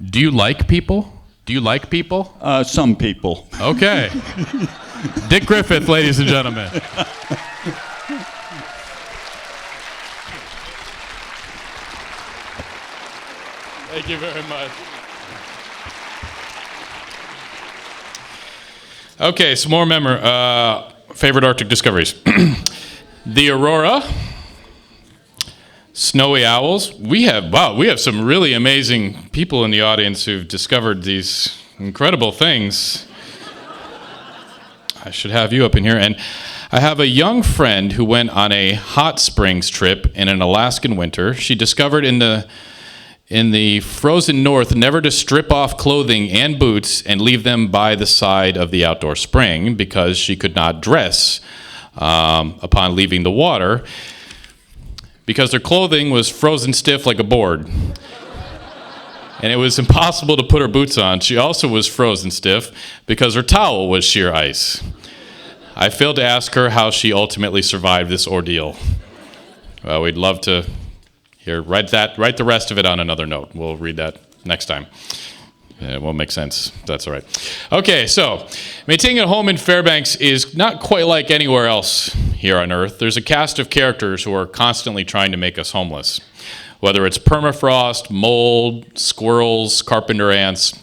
do you like people? Do you like people? Some people. Okay. Dick Griffith, ladies and gentlemen. Thank you very much. Okay, some more favorite Arctic discoveries. The aurora, snowy owls. We have some really amazing people in the audience who've discovered these incredible things. I should have you up in here. And I have a young friend who went on a hot springs trip in an Alaskan winter. She discovered in the frozen north never to strip off clothing and boots and leave them by the side of the outdoor spring because she could not dress upon leaving the water because her clothing was frozen stiff like a board. And it was impossible to put her boots on. She also was frozen stiff because her towel was sheer ice. I failed to ask her how she ultimately survived this ordeal. Well, we'd love to write the rest of it on another note. We'll read that next time. It won't make sense. That's all right. Okay, so maintaining a home in Fairbanks is not quite like anywhere else here on Earth. There's a cast of characters who are constantly trying to make us homeless. Whether it's permafrost, mold, squirrels, carpenter ants.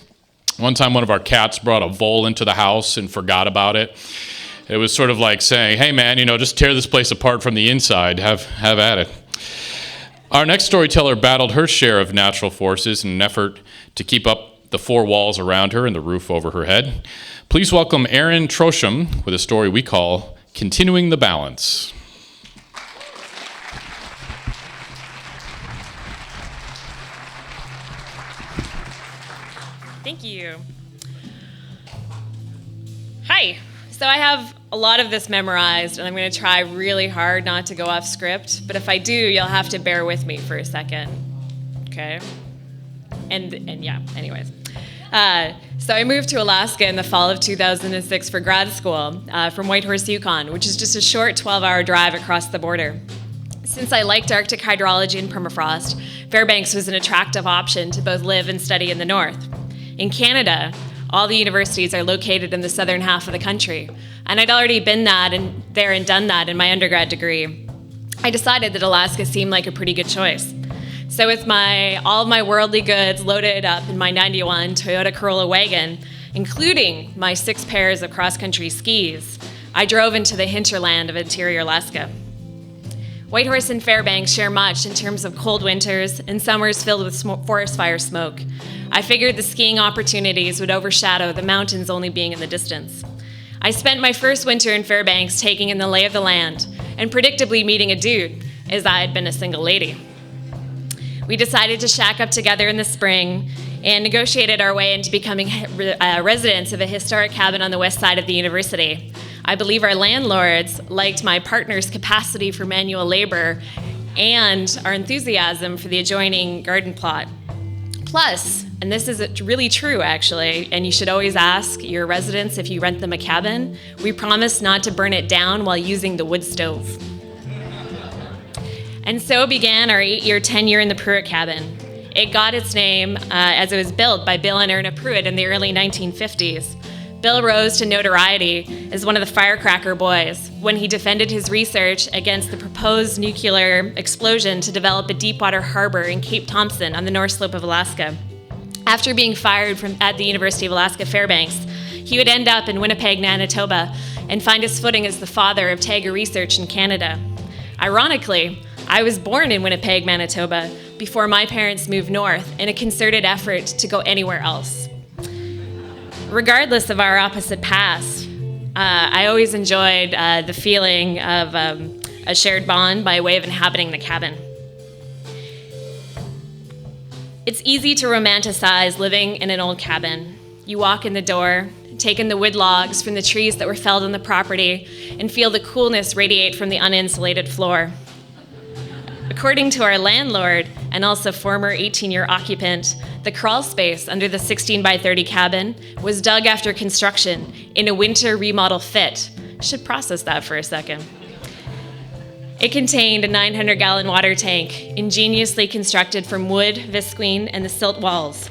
One time one of our cats brought a vole into the house and forgot about it. It was sort of like saying, hey man, just tear this place apart from the inside. Have at it. Our next storyteller battled her share of natural forces in an effort to keep up the four walls around her and the roof over her head. Please welcome Erin Trochim with a story we call Continuing the Balance. Thank you. Hi. So I have a lot of this memorized, and I'm going to try really hard not to go off script, but if I do, you'll have to bear with me for a second. Okay? And yeah, anyways. So I moved to Alaska in the fall of 2006 for grad school from Whitehorse, Yukon, which is just a short 12-hour drive across the border. Since I liked Arctic hydrology and permafrost, Fairbanks was an attractive option to both live and study in the north. In Canada, all the universities are located in the southern half of the country. And I'd already been there and done that in my undergrad degree. I decided that Alaska seemed like a pretty good choice. So with all of my worldly goods loaded up in my 91 Toyota Corolla wagon, including my 6 pairs of cross-country skis, I drove into the hinterland of interior Alaska. Whitehorse and Fairbanks share much in terms of cold winters and summers filled with forest fire smoke. I figured the skiing opportunities would overshadow the mountains only being in the distance. I spent my first winter in Fairbanks taking in the lay of the land and predictably meeting a dude, as I had been a single lady. We decided to shack up together in the spring and negotiated our way into becoming residents of a historic cabin on the west side of the university. I believe our landlords liked my partner's capacity for manual labor and our enthusiasm for the adjoining garden plot. Plus, and this is really true actually, and you should always ask your residents if you rent them a cabin, we promise not to burn it down while using the wood stove. And so began our 8-year tenure in the Pruitt cabin. It got its name as it was built by Bill and Erna Pruitt in the early 1950s. Bill rose to notoriety as one of the firecracker boys when he defended his research against the proposed nuclear explosion to develop a deepwater harbor in Cape Thompson on the North Slope of Alaska. After being fired at the University of Alaska Fairbanks, he would end up in Winnipeg, Manitoba, and find his footing as the father of Taiga research in Canada. Ironically, I was born in Winnipeg, Manitoba, before my parents moved north in a concerted effort to go anywhere else. Regardless of our opposite past, I always enjoyed the feeling of a shared bond by way of inhabiting the cabin. It's easy to romanticize living in an old cabin. You walk in the door, take in the wood logs from the trees that were felled on the property, and feel the coolness radiate from the uninsulated floor. According to our landlord, and also former 18-year occupant, the crawl space under the 16 by 30 cabin was dug after construction in a winter remodel fit. Should process that for a second. It contained a 900-gallon water tank, ingeniously constructed from wood, visqueen, and the silt walls.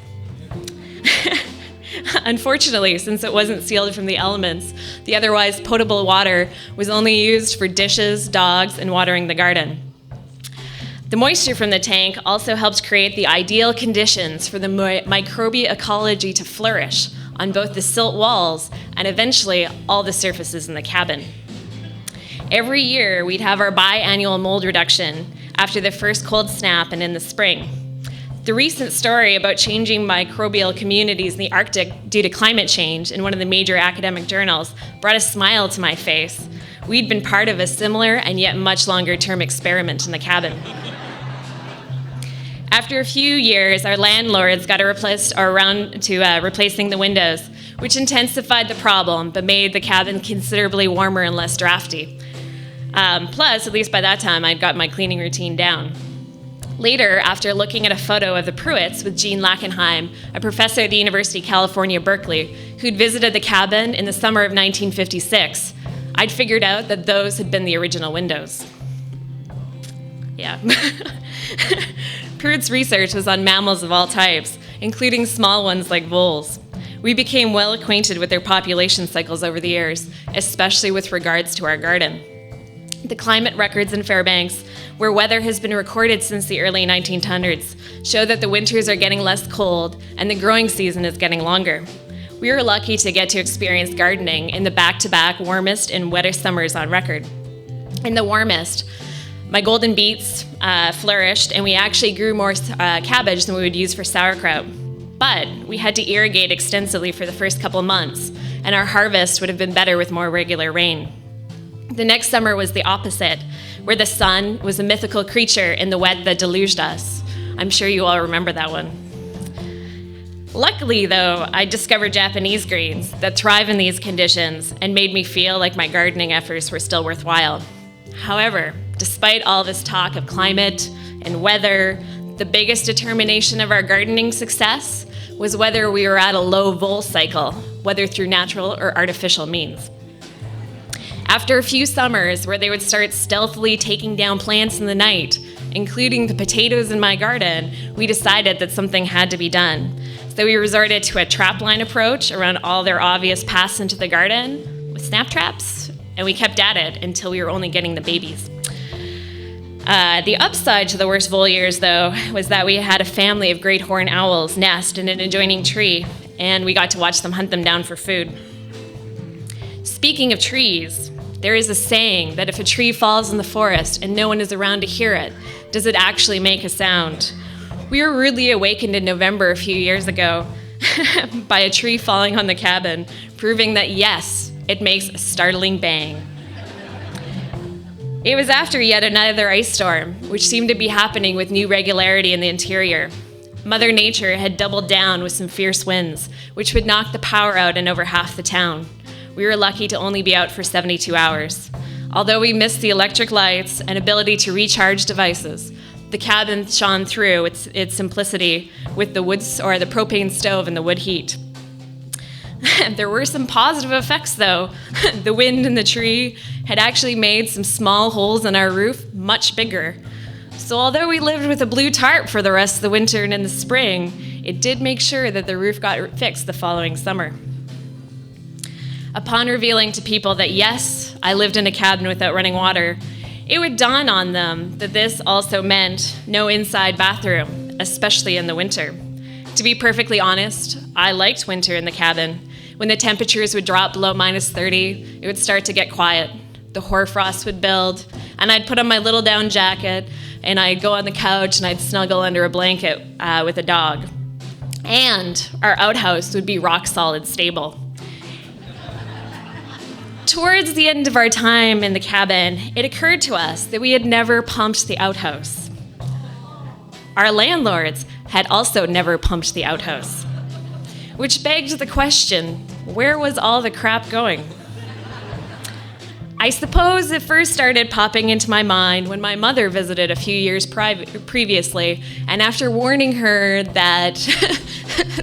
Unfortunately, since it wasn't sealed from the elements, the otherwise potable water was only used for dishes, dogs, and watering the garden. The moisture from the tank also helped create the ideal conditions for the microbial ecology to flourish on both the silt walls and eventually all the surfaces in the cabin. Every year, we'd have our biannual mold reduction after the first cold snap and in the spring. The recent story about changing microbial communities in the Arctic due to climate change in one of the major academic journals brought a smile to my face. We'd been part of a similar and yet much longer-term experiment in the cabin. After a few years, our landlords got around to replacing the windows, which intensified the problem but made the cabin considerably warmer and less drafty. Plus, at least by that time, I'd got my cleaning routine down. Later, after looking at a photo of the Pruitts with Gene Lackenheim, a professor at the University of California, Berkeley, who'd visited the cabin in the summer of 1956, I'd figured out that those had been the original windows. Yeah. Pruitt's research was on mammals of all types, including small ones like voles. We became well acquainted with their population cycles over the years, especially with regards to our garden. The climate records in Fairbanks, where weather has been recorded since the early 1900s, show that the winters are getting less cold and the growing season is getting longer. We were lucky to get to experience gardening in the back-to-back warmest and wettest summers on record. In the warmest, my golden beets flourished, and we actually grew more cabbage than we would use for sauerkraut. But we had to irrigate extensively for the first couple months, and our harvest would have been better with more regular rain. The next summer was the opposite, where the sun was a mythical creature in the wet that deluged us. I'm sure you all remember that one. Luckily, though, I discovered Japanese greens that thrive in these conditions and made me feel like my gardening efforts were still worthwhile. However, despite all this talk of climate and weather, the biggest determination of our gardening success was whether we were at a low vole cycle, whether through natural or artificial means. After a few summers where they would start stealthily taking down plants in the night, including the potatoes in my garden, we decided that something had to be done. that we resorted to a trapline approach around all their obvious paths into the garden with snap traps, and we kept at it until we were only getting the babies. The upside to the worst vole years, though, was that we had a family of great horned owls nest in an adjoining tree, and we got to watch them hunt them down for food. Speaking of trees, there is a saying that if a tree falls in the forest and no one is around to hear it, does it actually make a sound? We were rudely awakened in November a few years ago by a tree falling on the cabin, proving that yes, it makes a startling bang. It was after yet another ice storm, which seemed to be happening with new regularity in the interior. Mother Nature had doubled down with some fierce winds, which would knock the power out in over half the town. We were lucky to only be out for 72 hours. Although we missed the electric lights and ability to recharge devices, the cabin shone through its simplicity with the propane stove and the wood heat. There were some positive effects, though. The wind in the tree had actually made some small holes in our roof much bigger. So although we lived with a blue tarp for the rest of the winter and in the spring, it did make sure that the roof got fixed the following summer. Upon revealing to people that yes, I lived in a cabin without running water, it would dawn on them that this also meant no inside bathroom, especially in the winter. To be perfectly honest, I liked winter in the cabin. When the temperatures would drop below -30, it would start to get quiet. The hoarfrost would build, and I'd put on my little down jacket, and I'd go on the couch, and I'd snuggle under a blanket with a dog. And our outhouse would be rock solid stable. Towards the end of our time in the cabin, it occurred to us that we had never pumped the outhouse. Our landlords had also never pumped the outhouse, which begged the question, where was all the crap going? I suppose it first started popping into my mind when my mother visited a few years previously, and after warning her that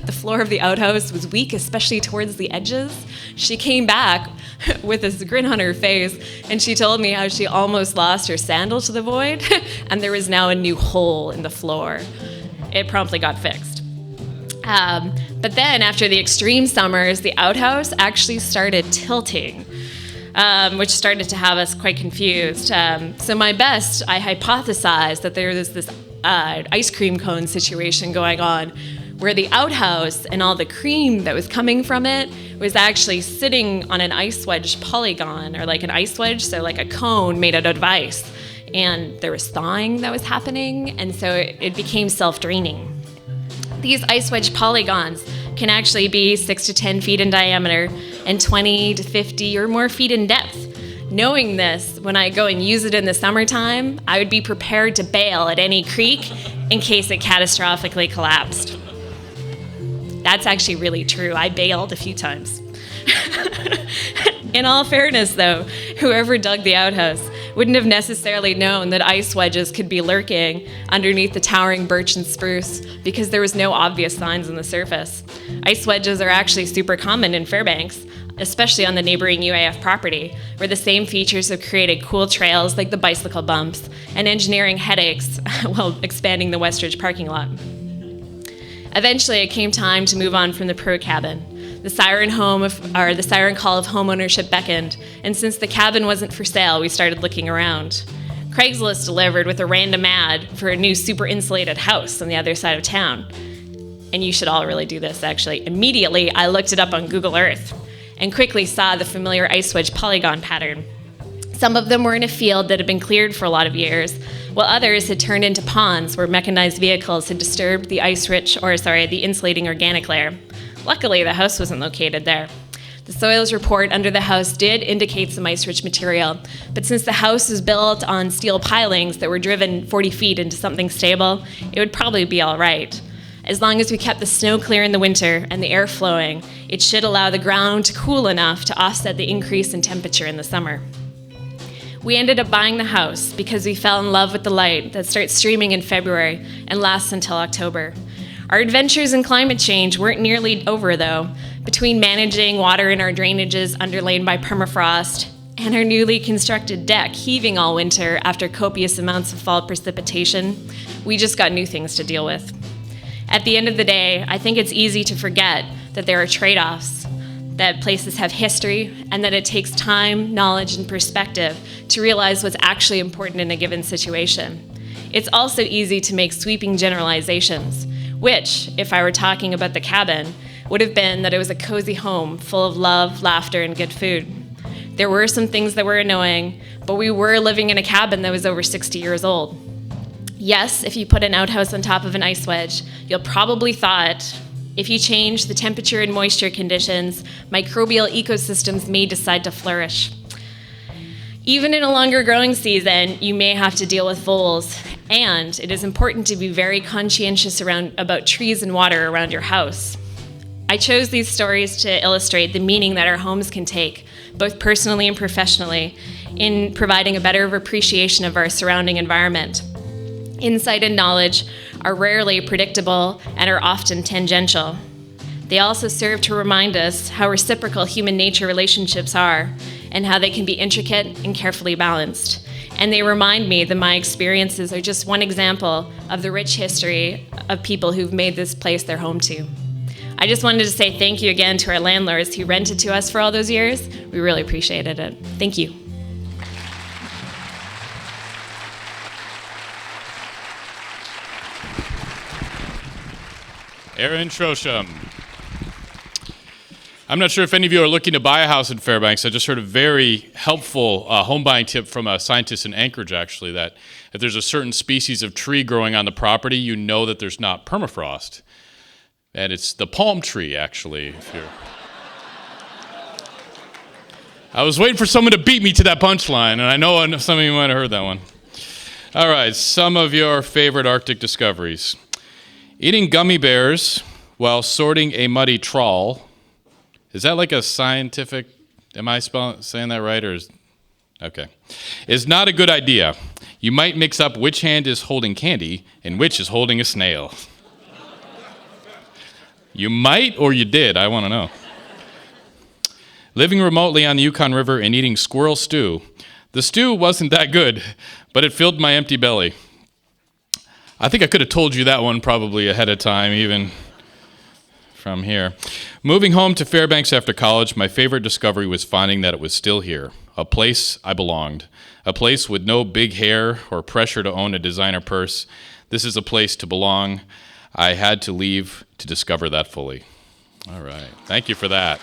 the floor of the outhouse was weak, especially towards the edges, she came back with this grin on her face, and she told me how she almost lost her sandal to the void, and there was now a new hole in the floor. It promptly got fixed. But then, after the extreme summers, the outhouse actually started tilting, which started to have us quite confused. So my best, I hypothesized that there was this ice cream cone situation going on, where the outhouse and all the cream that was coming from it was actually sitting on an ice wedge polygon, or like an ice wedge, so like a cone made out of ice. And there was thawing that was happening, and so it became self-draining. These ice wedge polygons can actually be 6 to 10 feet in diameter and 20 to 50 or more feet in depth. Knowing this, when I go and use it in the summertime, I would be prepared to bail at any creek in case it catastrophically collapsed. That's actually really true. I bailed a few times. In all fairness, though, whoever dug the outhouse wouldn't have necessarily known that ice wedges could be lurking underneath the towering birch and spruce because there was no obvious signs on the surface. Ice wedges are actually super common in Fairbanks, especially on the neighboring UAF property, where the same features have created cool trails like the bicycle bumps and engineering headaches while expanding the Westridge parking lot. Eventually, it came time to move on from the pro cabin. The siren call of home ownership beckoned, and since the cabin wasn't for sale, we started looking around. Craigslist delivered with a random ad for a new super insulated house on the other side of town. And you should all really do this, actually. Immediately, I looked it up on Google Earth and quickly saw the familiar ice wedge polygon pattern. Some of them were in a field that had been cleared for a lot of years, while others had turned into ponds where mechanized vehicles had disturbed the the insulating organic layer. Luckily, the house wasn't located there. The soils report under the house did indicate some ice-rich material, but since the house was built on steel pilings that were driven 40 feet into something stable, it would probably be all right. As long as we kept the snow clear in the winter and the air flowing, it should allow the ground to cool enough to offset the increase in temperature in the summer. We ended up buying the house because we fell in love with the light that starts streaming in February and lasts until October. Our adventures in climate change weren't nearly over, though. Between managing water in our drainages underlain by permafrost and our newly constructed deck heaving all winter after copious amounts of fall precipitation, we just got new things to deal with. At the end of the day, I think it's easy to forget that there are trade-offs, that places have history, and that it takes time, knowledge, and perspective to realize what's actually important in a given situation. It's also easy to make sweeping generalizations, which, if I were talking about the cabin, would have been that it was a cozy home full of love, laughter, and good food. There were some things that were annoying, but we were living in a cabin that was over 60 years old. Yes, if you put an outhouse on top of an ice wedge, you'll probably thaw it. If you change the temperature and moisture conditions, microbial ecosystems may decide to flourish. Even in a longer growing season, you may have to deal with voles, and it is important to be very conscientious about trees and water around your house. I chose these stories to illustrate the meaning that our homes can take, both personally and professionally, in providing a better appreciation of our surrounding environment. Insight and knowledge are rarely predictable and are often tangential. They also serve to remind us how reciprocal human nature relationships are and how they can be intricate and carefully balanced. And they remind me that my experiences are just one example of the rich history of people who've made this place their home to. I just wanted to say thank you again to our landlords who rented to us for all those years. We really appreciated it. Thank you. Erin Trochim. I'm not sure if any of you are looking to buy a house in Fairbanks. I just heard a very helpful home buying tip from a scientist in Anchorage, actually, that if there's a certain species of tree growing on the property, you know that there's not permafrost. And it's the palm tree, actually. I was waiting for someone to beat me to that punchline, and I know some of you might have heard that one. All right, some of your favorite Arctic discoveries. Eating gummy bears while sorting a muddy trawl. Is that like a scientific, am I saying that right? Okay. Is not a good idea. You might mix up which hand is holding candy and which is holding a snail. You might or you did, I want to know. Living remotely on the Yukon River and eating squirrel stew. The stew wasn't that good, but it filled my empty belly. I think I could have told you that one probably ahead of time, even from here. Moving home to Fairbanks after college, my favorite discovery was finding that it was still here, a place I belonged, a place with no big hair or pressure to own a designer purse. This is a place to belong. I had to leave to discover that fully. All right. Thank you for that.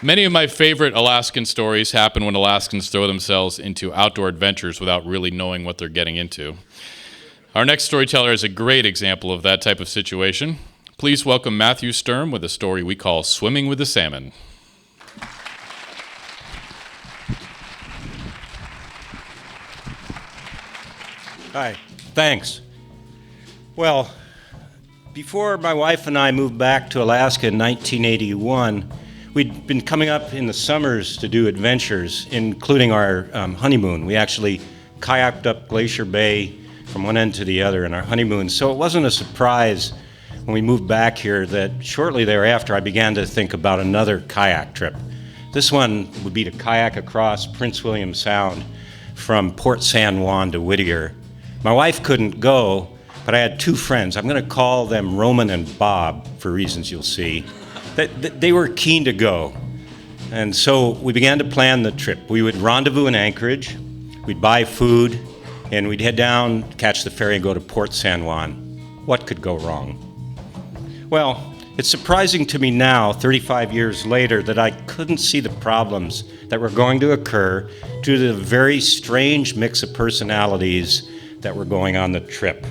Many of my favorite Alaskan stories happen when Alaskans throw themselves into outdoor adventures without really knowing what they're getting into. Our next storyteller is a great example of that type of situation. Please welcome Matthew Sturm with a story we call Swimming with the Salmon. Hi, thanks. Well, before my wife and I moved back to Alaska in 1981, we'd been coming up in the summers to do adventures, including our honeymoon. We actually kayaked up Glacier Bay from one end to the other in our honeymoon. So it wasn't a surprise when we moved back here that shortly thereafter I began to think about another kayak trip. This one would be to kayak across Prince William Sound from Port San Juan to Whittier. My wife couldn't go, but I had two friends. I'm going to call them Roman and Bob for reasons you'll see. They were keen to go. And so we began to plan the trip. We would rendezvous in Anchorage, we'd buy food, and we'd head down, catch the ferry, and go to Port San Juan. What could go wrong? Well, it's surprising to me now, 35 years later, that I couldn't see the problems that were going to occur due to the very strange mix of personalities that were going on the trip.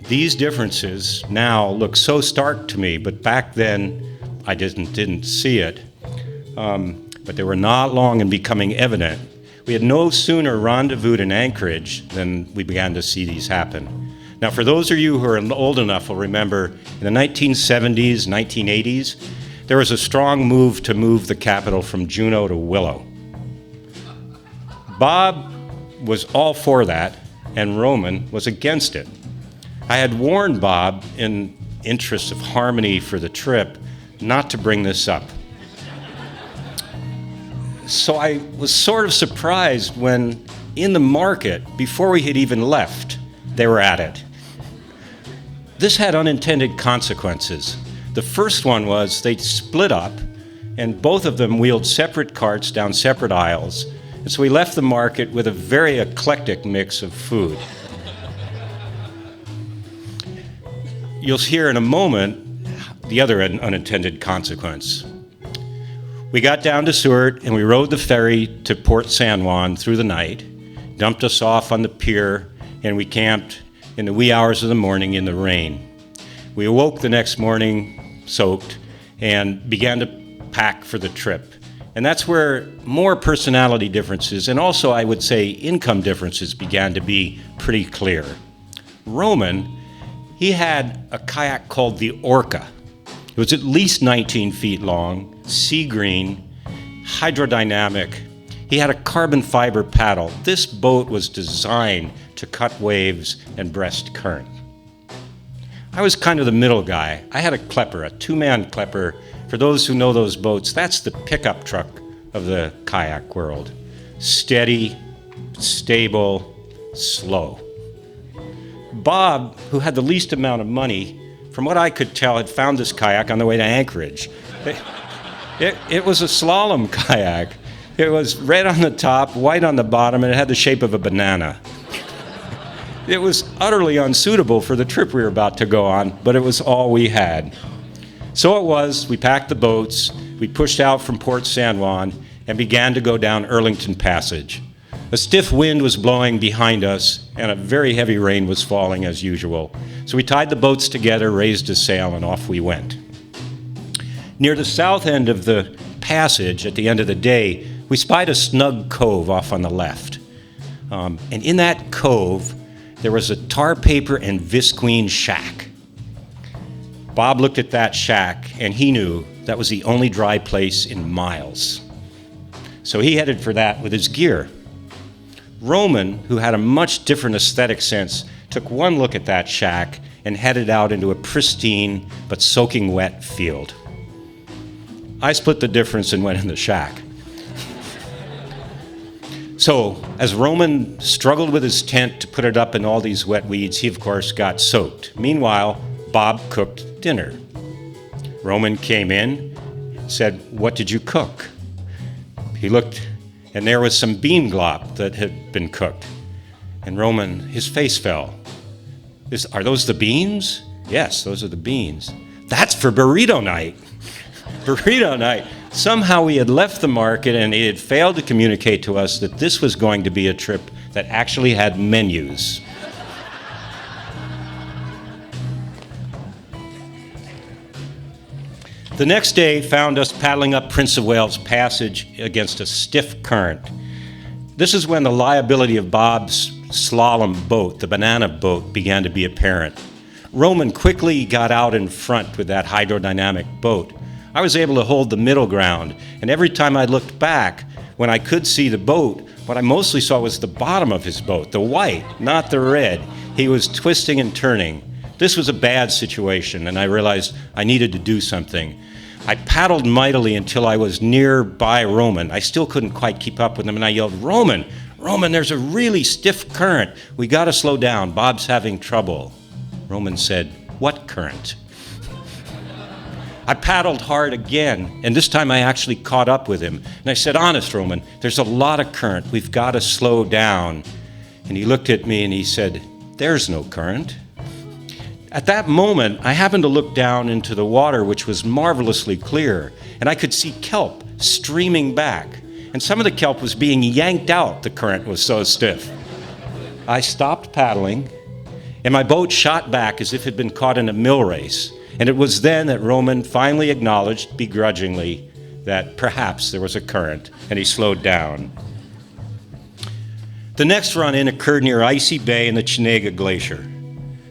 These differences now look so stark to me, but back then I didn't see it. But they were not long in becoming evident. We had no sooner rendezvoused in Anchorage than we began to see these happen. Now, for those of you who are old enough will remember, in the 1970s, 1980s, there was a strong move to move the capital from Juneau to Willow. Bob was all for that, and Roman was against it. I had warned Bob, in interest of harmony for the trip, not to bring this up. So I was sort of surprised when in the market, before we had even left, they were at it. This had unintended consequences. The first one was they split up, and both of them wheeled separate carts down separate aisles. And so we left the market with a very eclectic mix of food. You'll hear in a moment the other unintended consequence. We got down to Seward and we rode the ferry to Port San Juan through the night, dumped us off on the pier, and we camped in the wee hours of the morning in the rain. We awoke the next morning soaked and began to pack for the trip. And that's where more personality differences and also, I would say, income differences began to be pretty clear. Roman, he had a kayak called the Orca. It was at least 19 feet long, sea green, hydrodynamic. He had a carbon fiber paddle. This boat was designed to cut waves and breast current. I was kind of the middle guy. I had a klepper, a two-man klepper. For those who know those boats, that's the pickup truck of the kayak world. Steady, stable, slow. Bob, who had the least amount of money, from what I could tell, had found this kayak on the way to Anchorage. It was a slalom kayak. It was red on the top, white on the bottom, and it had the shape of a banana. It was utterly unsuitable for the trip we were about to go on, but it was all we had. So it was, we packed the boats, we pushed out from Port San Juan, and began to go down Earlington Passage. A stiff wind was blowing behind us, and a very heavy rain was falling as usual. So we tied the boats together, raised a sail, and off we went. Near the south end of the passage, at the end of the day, we spied a snug cove off on the left. And in that cove, there was a tar paper and visqueen shack. Bob looked at that shack, and he knew that was the only dry place in miles. So he headed for that with his gear. Roman, who had a much different aesthetic sense, took one look at that shack and headed out into a pristine but soaking wet field. I split the difference and went in the shack. So, as Roman struggled with his tent to put it up in all these wet weeds, he of course got soaked. Meanwhile, Bob cooked dinner. Roman came in, said, "What did you cook?" He looked, and there was some bean glop that had been cooked. And Roman, his face fell. Are those the beans? Yes, those are the beans. That's for burrito night. Burrito night. Somehow we had left the market and he had failed to communicate to us that this was going to be a trip that actually had menus. The next day found us paddling up Prince of Wales Passage against a stiff current. This is when the liability of Bob's slalom boat, the banana boat, began to be apparent. Roman quickly got out in front with that hydrodynamic boat. I was able to hold the middle ground, and every time I looked back, when I could see the boat, what I mostly saw was the bottom of his boat, the white, not the red. He was twisting and turning. This was a bad situation, and I realized I needed to do something. I paddled mightily until I was nearby Roman. I still couldn't quite keep up with him, and I yelled, "Roman, Roman, there's a really stiff current. We gotta slow down. Bob's having trouble." Roman said, "What current?" I paddled hard again, and this time I actually caught up with him. And I said, "Honest, Roman, there's a lot of current. We've got to slow down." And he looked at me and he said, "There's no current." At that moment, I happened to look down into the water, which was marvelously clear, and I could see kelp streaming back. And some of the kelp was being yanked out. The current was so stiff. I stopped paddling, and my boat shot back as if it had been caught in a mill race. And it was then that Roman finally acknowledged, begrudgingly, that perhaps there was a current, and he slowed down. The next run-in occurred near Icy Bay in the Chenega Glacier.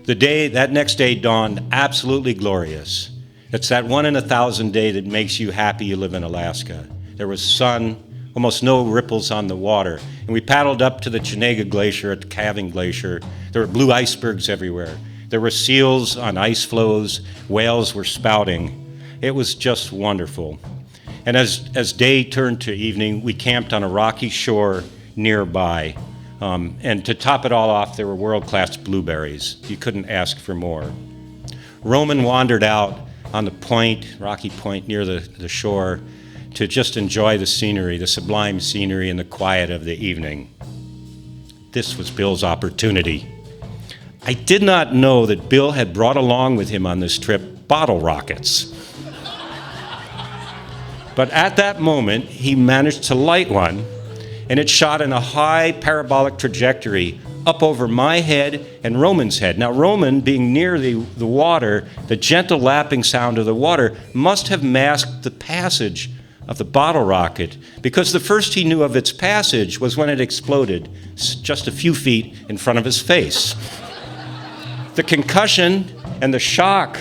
That next day dawned absolutely glorious. It's that 1 in 1,000 day that makes you happy you live in Alaska. There was sun, almost no ripples on the water, and we paddled up to the Chenega Glacier at the Calving Glacier. There were blue icebergs everywhere. There were seals on ice floes. Whales were spouting. It was just wonderful. And as day turned to evening, we camped on a rocky shore nearby. And to top it all off, there were world-class blueberries. You couldn't ask for more. Roman wandered out on the point, rocky point near the shore, to just enjoy the scenery, the sublime scenery and the quiet of the evening. This was Bill's opportunity. I did not know that Bill had brought along with him on this trip bottle rockets. But at that moment, he managed to light one, and it shot in a high parabolic trajectory up over my head and Roman's head. Now, Roman, being near the water, the gentle lapping sound of the water must have masked the passage of the bottle rocket, because the first he knew of its passage was when it exploded just a few feet in front of his face. The concussion and the shock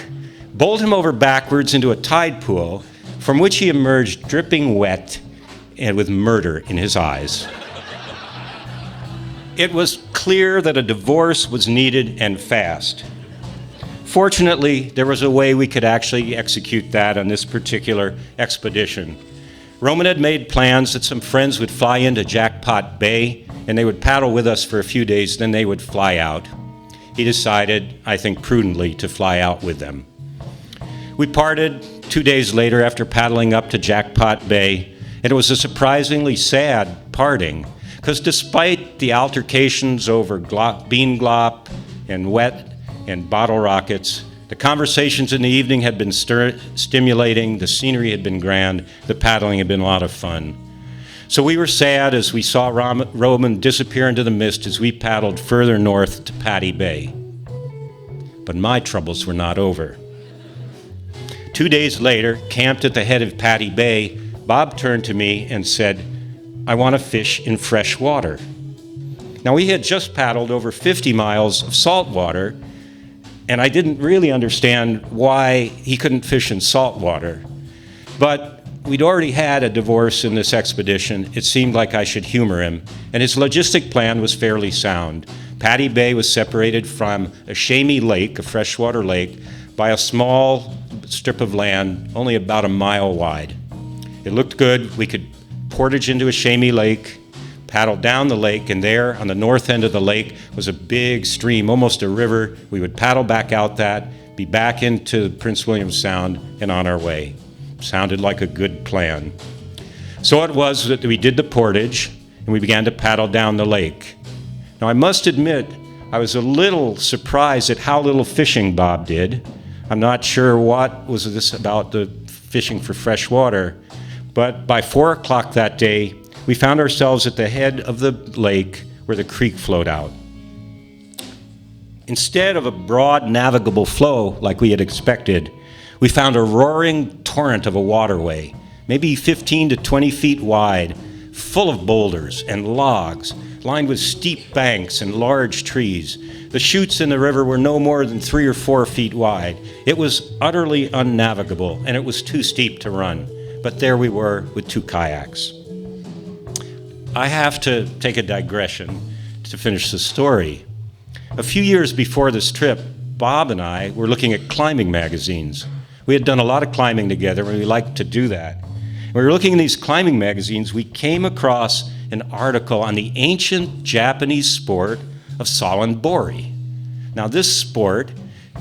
bowled him over backwards into a tide pool, from which he emerged dripping wet and with murder in his eyes. It was clear that a divorce was needed, and fast. Fortunately, there was a way we could actually execute that on this particular expedition. Roman had made plans that some friends would fly into Jackpot Bay, and they would paddle with us for a few days, then they would fly out. He decided, I think prudently, to fly out with them. We parted 2 days later after paddling up to Jackpot Bay, and it was a surprisingly sad parting, because despite the altercations over bean glop and wet and bottle rockets, the conversations in the evening had been stimulating, the scenery had been grand, the paddling had been a lot of fun. So we were sad as we saw Roman disappear into the mist as we paddled further north to Patty Bay. But my troubles were not over. 2 days later, camped at the head of Patty Bay, Bob turned to me and said, "I want to fish in fresh water." Now, we had just paddled over 50 miles of salt water, and I didn't really understand why he couldn't fish in salt water. But we'd already had a divorce in this expedition. It seemed like I should humor him, and his logistic plan was fairly sound. Patty Bay was separated from a Shamey Lake, a freshwater lake, by a small strip of land only about a mile wide. It looked good. We could portage into a Shamey Lake, paddle down the lake, and there on the north end of the lake was a big stream, almost a river. We would paddle back out that, be back into Prince William Sound, and on our way. Sounded like a good plan. So it was that we did the portage, and we began to paddle down the lake. Now, I must admit, I was a little surprised at how little fishing Bob did. I'm not sure what was this about the fishing for fresh water, but by 4 o'clock that day, we found ourselves at the head of the lake where the creek flowed out. Instead of a broad navigable flow like we had expected, we found a roaring torrent of a waterway, maybe 15 to 20 feet wide, full of boulders and logs, lined with steep banks and large trees. The chutes in the river were no more than 3 or 4 feet wide. It was utterly unnavigable, and it was too steep to run. But there we were with 2 kayaks. I have to take a digression to finish the story. A few years before this trip, Bob and I were looking at climbing magazines. We had done a lot of climbing together, and we liked to do that. When we were looking in these climbing magazines, we came across an article on the ancient Japanese sport of Sawanbori. Now, this sport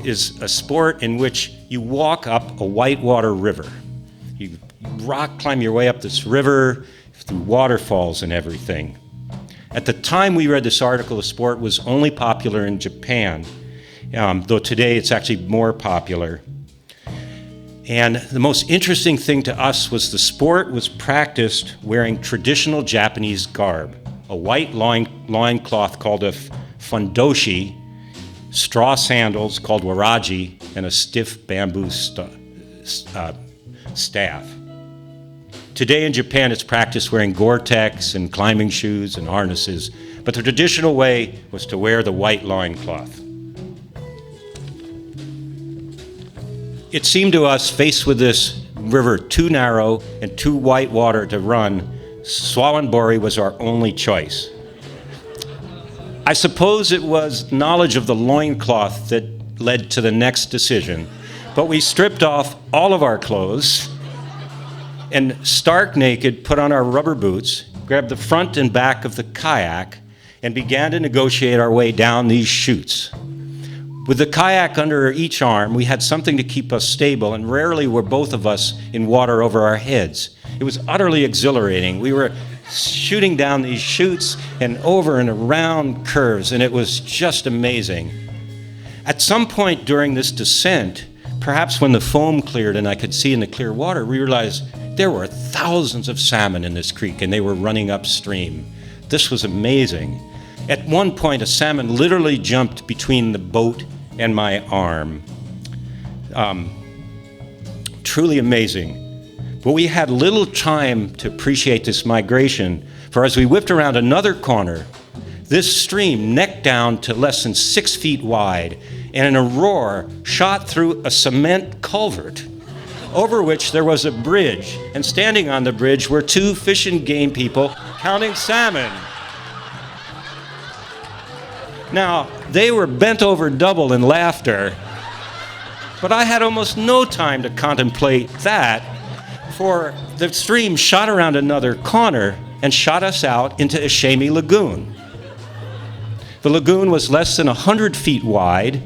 is a sport in which you walk up a whitewater river. You rock climb your way up this river through waterfalls and everything. At the time we read this article, the sport was only popular in Japan, though today it's actually more popular. And the most interesting thing to us was the sport was practiced wearing traditional Japanese garb, a white loincloth called a fundoshi, straw sandals called waraji, and a stiff bamboo staff. Today in Japan, it's practiced wearing Gore-Tex and climbing shoes and harnesses, but the traditional way was to wear the white loincloth. It seemed to us, faced with this river too narrow and too white water to run, Sawanbori was our only choice. I suppose it was knowledge of the loincloth that led to the next decision, but we stripped off all of our clothes and stark naked put on our rubber boots, grabbed the front and back of the kayak, and began to negotiate our way down these chutes. With the kayak under each arm, we had something to keep us stable, and rarely were both of us in water over our heads. It was utterly exhilarating. We were shooting down these chutes and over and around curves, and it was just amazing. At some point during this descent, perhaps when the foam cleared and I could see in the clear water, we realized there were thousands of salmon in this creek, and they were running upstream. This was amazing. At one point, a salmon literally jumped between the boat and my arm. Truly amazing. But we had little time to appreciate this migration, for as we whipped around another corner, this stream necked down to less than 6 feet wide, and in a roar shot through a cement culvert, over which there was a bridge, and standing on the bridge were 2 fish and game people counting salmon. Now, they were bent over double in laughter, but I had almost no time to contemplate that, for the stream shot around another corner and shot us out into Ishemi Lagoon. The lagoon was less than 100 feet wide,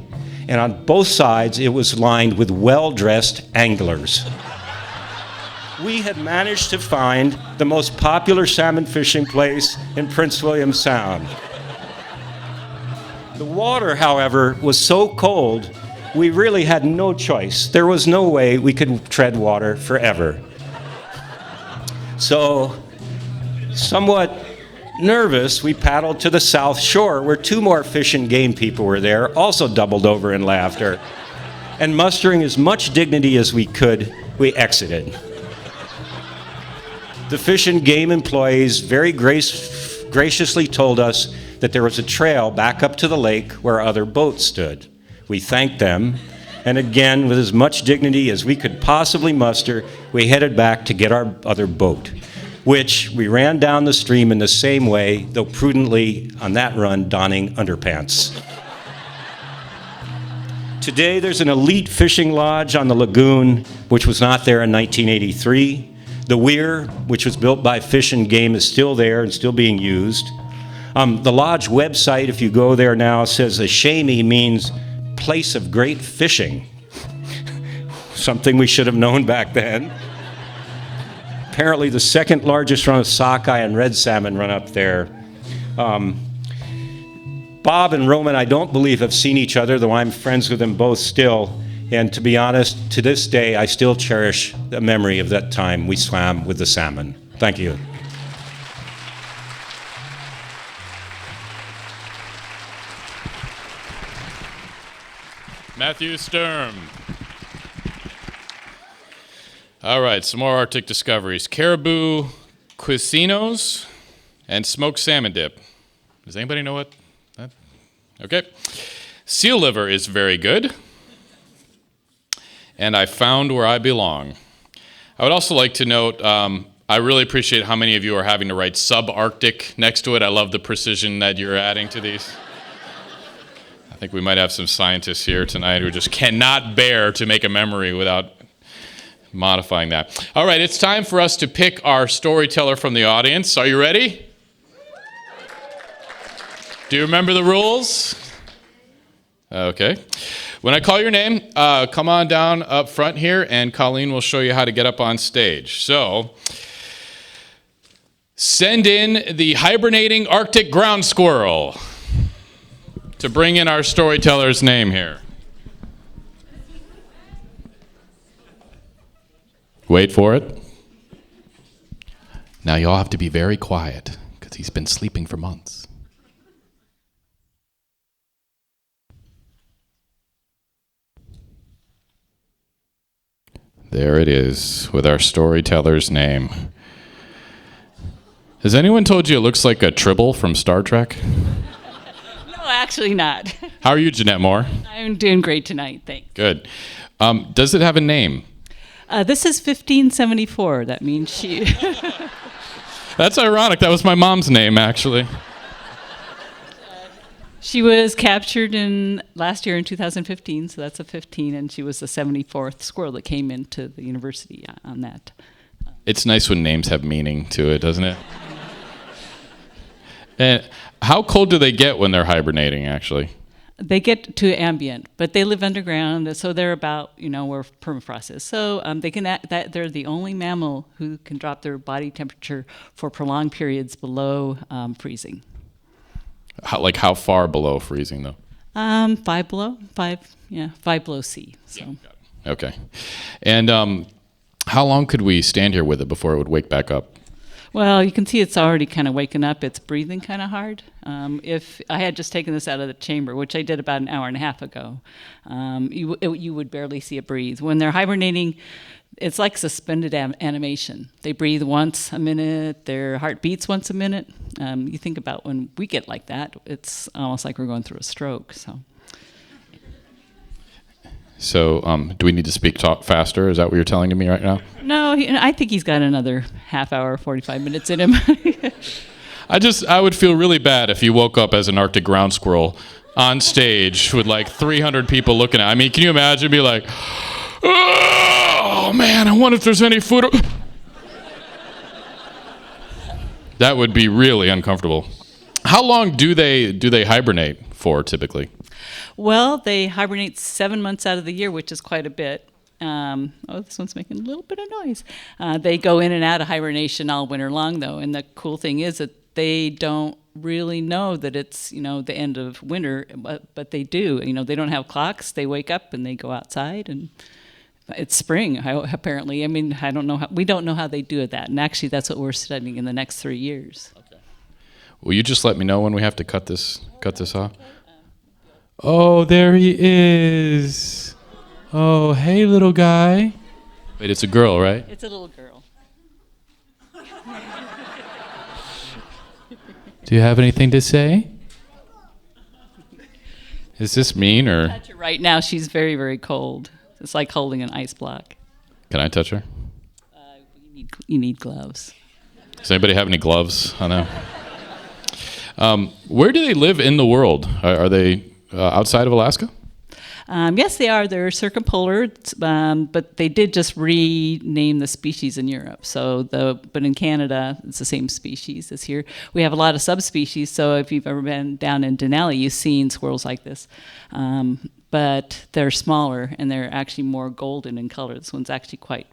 and on both sides it was lined with well-dressed anglers. We had managed to find the most popular salmon fishing place in Prince William Sound. The water, however, was so cold, we really had no choice. There was no way we could tread water forever. So, somewhat nervous, we paddled to the south shore, where 2 more fish and game people were there, also doubled over in laughter. And mustering as much dignity as we could, we exited. The fish and game employees very graciously told us that there was a trail back up to the lake where other boats stood. We thanked them, and again, with as much dignity as we could possibly muster, we headed back to get our other boat, which we ran down the stream in the same way, though prudently on that run donning underpants. Today, there's an elite fishing lodge on the lagoon, which was not there in 1983. The weir, which was built by Fish and Game, is still there and still being used. The lodge website, if you go there now, says Ishemi means place of great fishing. Something we should have known back then. Apparently the second largest run of sockeye and red salmon run up there. Bob and Roman, I don't believe, have seen each other, though I'm friends with them both still. And to be honest, to this day, I still cherish the memory of that time we swam with the salmon. Thank you. Matthew Sturm. All right, some more Arctic discoveries. Caribou cuisinos and smoked salmon dip. Does anybody know what that? Okay. Seal liver is very good. And I found where I belong. I would also like to note, I really appreciate how many of you are having to write subarctic next to it. I love the precision that you're adding to these. I think we might have some scientists here tonight who just cannot bear to make a memory without modifying that. All right, it's time for us to pick our storyteller from the audience. Are you ready? Do you remember the rules? Okay. When I call your name, come on down up front here, and Colleen will show you how to get up on stage. So, send in the hibernating Arctic ground squirrel to bring in our storyteller's name here. Wait for it. Now you all have to be very quiet, because he's been sleeping for months. There it is, with our storyteller's name. Has anyone told you it looks like a Tribble from Star Trek? No, actually not. How are you, Jeanette Moore? I'm doing great tonight, thanks. Good. Does it have a name? This is 1574. That means she... That's ironic. That was my mom's name, actually. She was captured last year in 2015, so that's a 15, and she was the 74th squirrel that came into the university on that. It's nice when names have meaning to it, doesn't it? And how cold do they get when they're hibernating, actually? They get to ambient, but they live underground, so they're about, where permafrost is. So they're the only mammal who can drop their body temperature for prolonged periods below freezing. How far below freezing, though? 5 below C. So. Yeah, okay. And how long could we stand here with it before it would wake back up? Well, you can see it's already kind of waking up. It's breathing kind of hard. If I had just taken this out of the chamber, which I did about an hour and a half ago, you would barely see it breathe. When they're hibernating, it's like suspended animation. They breathe once a minute. Their heart beats once a minute. You think about when we get like that, it's almost like we're going through a stroke. So, do we need to talk faster? Is that what you're telling to me right now? No, I think he's got another half hour, 45 minutes in him. I would feel really bad if you woke up as an Arctic ground squirrel on stage with like 300 people looking at. I mean, can you imagine me like, oh man, I wonder if there's any food. That would be really uncomfortable. How long do they hibernate for typically? Well, they hibernate 7 months out of the year, which is quite a bit. This one's making a little bit of noise. They go in and out of hibernation all winter long, though. And the cool thing is that they don't really know that it's, the end of winter, but they do. They don't have clocks. They wake up and they go outside, and it's spring, apparently. I mean, we don't know how they do that. And actually, that's what we're studying in the next 3 years. Okay. Will you just let me know when we have to cut this off? Oh, there he is. Oh, hey, little guy. Wait, it's a girl, right? It's a little girl. Do you have anything to say? Is this mean or? Touch her right now. She's very, very cold. It's like holding an ice block. Can I touch her? You need gloves. Does anybody have any gloves on them? Where do they live in the world? Are they outside of Alaska? Yes, they are. They're circumpolar, but they did just rename the species in Europe. But in Canada, it's the same species as here. We have a lot of subspecies. So if you've ever been down in Denali, you've seen squirrels like this. But they're smaller and they're actually more golden in color. This one's actually quite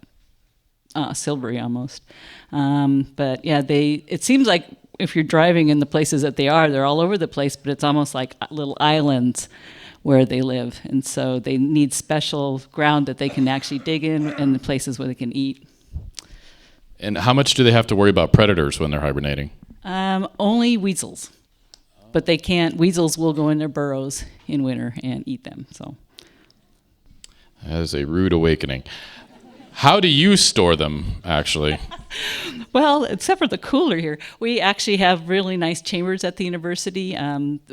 silvery almost. But yeah, it seems like if you're driving in the places that they're all over the place, but it's almost like little islands where they live. And so they need special ground that they can actually dig in and the places where they can eat. And how much do they have to worry about predators when they're hibernating? Only weasels. But weasels will go in their burrows in winter and eat them. So that is a rude awakening. How do you store them, actually? Well, except for the cooler here, we actually have really nice chambers at the university.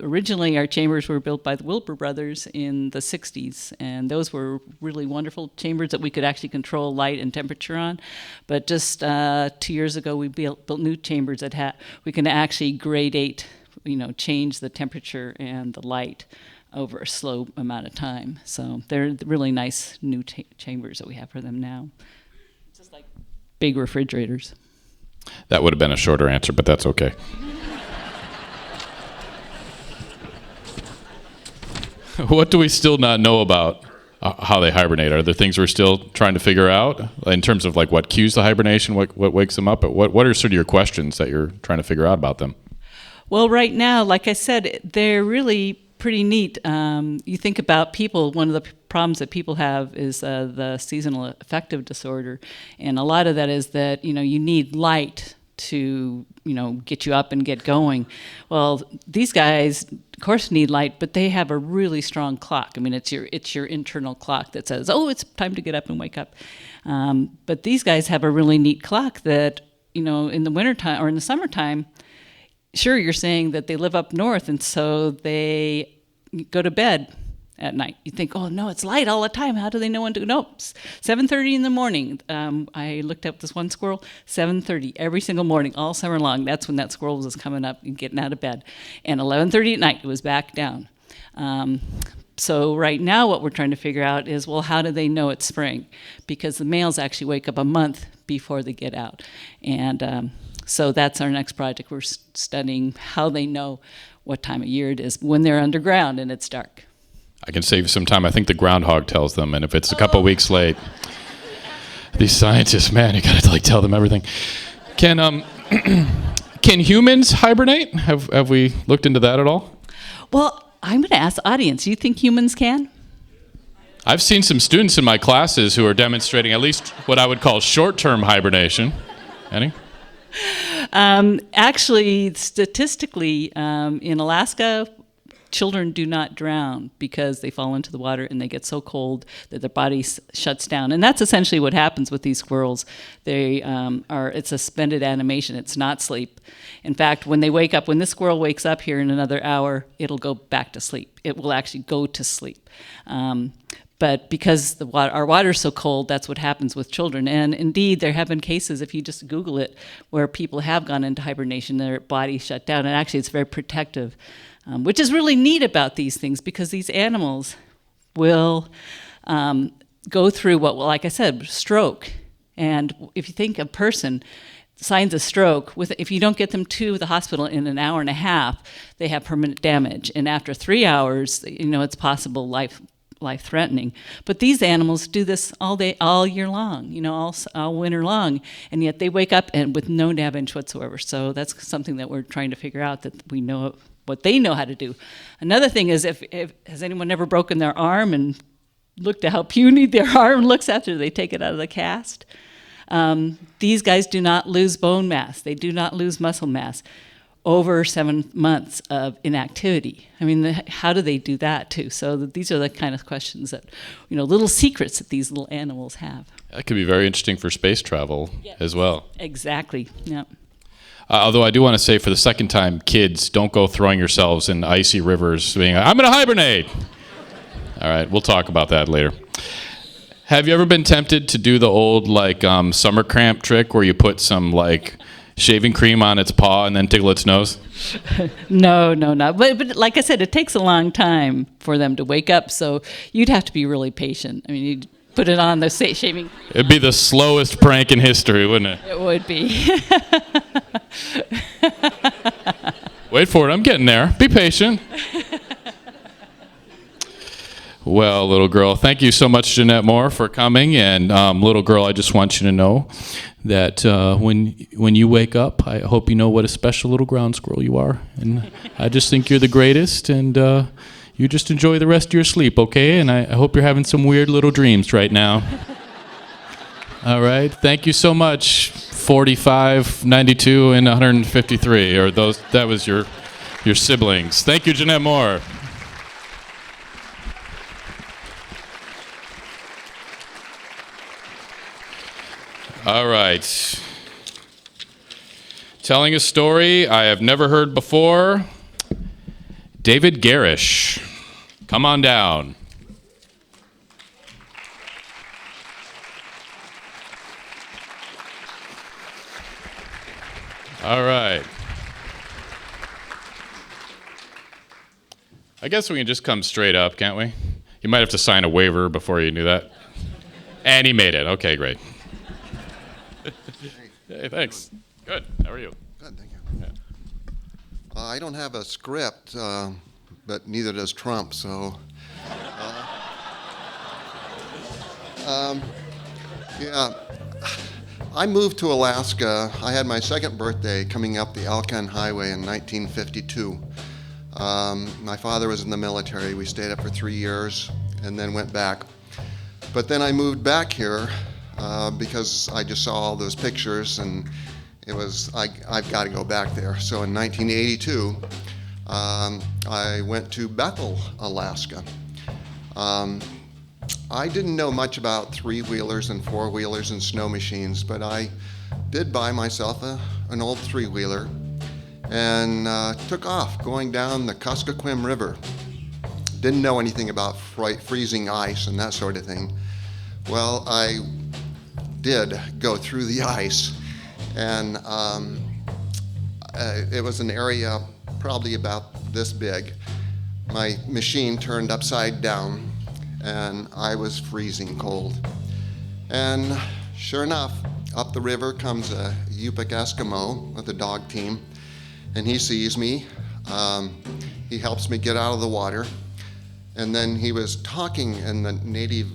Originally, our chambers were built by the Wilbur brothers in the 60s, and those were really wonderful chambers that we could actually control light and temperature on. But just 2 years ago, we built new chambers that we can actually gradate, change the temperature and the light over a slow amount of time. So they're really nice new chambers that we have for them now. It's just like big refrigerators. That would have been a shorter answer, but that's okay. What do we still not know about how they hibernate? Are there things we're still trying to figure out in terms of like what cues the hibernation, what wakes them up? What are sort of your questions that you're trying to figure out about them? Well, right now, like I said, they're really pretty neat. You think about people, one of the problems that people have is the seasonal affective disorder. And a lot of that is that, you need light to, get you up and get going. Well, these guys, of course, need light, but they have a really strong clock. I mean, it's your internal clock that says, oh, it's time to get up and wake up. But these guys have a really neat clock that, in the wintertime or in the summertime, sure, you're saying that they live up north, and so they go to bed at night. You think, oh, no, it's light all the time. How do they know when to go? No, 7:30 in the morning. I looked up this one squirrel, 7:30 every single morning, all summer long. That's when that squirrel was coming up and getting out of bed. And 11:30 at night, it was back down. So right now what we're trying to figure out is, well, how do they know it's spring? Because the males actually wake up a month before they get out. And So that's our next project. We're studying how they know what time of year it is when they're underground and it's dark. I can save you some time. I think the groundhog tells them, and if it's a couple weeks late, these scientists, man, you gotta tell them everything. Can humans hibernate? Have we looked into that at all? Well, I'm going to ask the audience. Do you think humans can? I've seen some students in my classes who are demonstrating at least what I would call short-term hibernation. Any? Actually, statistically, in Alaska, children do not drown because they fall into the water and they get so cold that their body shuts down. And that's essentially what happens with these squirrels. It's suspended animation. It's not sleep. In fact, when they wake up, when this squirrel wakes up here in another hour, it'll go back to sleep. It will actually go to sleep. But because our water is so cold, that's what happens with children. And indeed, there have been cases, if you just Google it, where people have gone into hibernation, their body shut down. And actually, it's very protective, which is really neat about these things, because these animals will go through what, like I said, stroke. And if you think a person, signs of stroke, if you don't get them to the hospital in an hour and a half, they have permanent damage. And after 3 hours, it's possible life-threatening. But these animals do this all day, all year long, all winter long, and yet they wake up and with no damage whatsoever. So that's something that we're trying to figure out, that we know what they know how to do. Another thing is, has anyone ever broken their arm and looked at how puny their arm looks after they take it out of the cast? These guys do not lose bone mass. They do not lose muscle mass over 7 months of inactivity. I mean, how do they do that too? So these are the kind of questions that, little secrets that these little animals have. That could be very interesting for space travel as well. Exactly, yeah. Although I do want to say, for the second time, kids, don't go throwing yourselves in icy rivers being like, I'm going to hibernate. All right, we'll talk about that later. Have you ever been tempted to do the old summer cramp trick where you put some shaving cream on its paw and then tickle its nose? No, not. But like I said, it takes a long time for them to wake up, so you'd have to be really patient. I mean, you'd put it on the shaving cream. It'd be the slowest prank in history, wouldn't it? It would be. Wait for it, I'm getting there. Be patient. Well, little girl, thank you so much, Jeanette Moore, for coming. And little girl, I just want you to know that when you wake up, I hope you know what a special little ground squirrel you are. And I just think you're the greatest, and you just enjoy the rest of your sleep, okay? And I hope you're having some weird little dreams right now. All right, thank you so much. 45, 92, and 153, or that was your siblings. Thank you, Jeanette Moore. All right. Telling a story I have never heard before, David Garish. Come on down. All right. I guess we can just come straight up, can't we? You might have to sign a waiver before you do that. And he made it. Okay, great. Hey, thanks. Good. How are you? Good, thank you. Yeah. I don't have a script, but neither does Trump, so. Yeah. I moved to Alaska. I had my second birthday coming up the Alcan Highway in 1952. My father was in the military. We stayed up for 3 years and then went back. But then I moved back here because I just saw all those pictures, and it was, I've got to go back there. So in 1982, I went to Bethel, Alaska. I didn't know much about three-wheelers and four-wheelers and snow machines, but I did buy myself an old three-wheeler and took off going down the Kuskokwim River. Didn't know anything about freezing ice and that sort of thing. Well, I did go through the ice, and it was an area probably about this big. My machine turned upside down, and I was freezing cold. And sure enough, Up the river comes a Yupik Eskimo with a dog team, and he sees me. He helps me get out of the water, and then he was talking in the native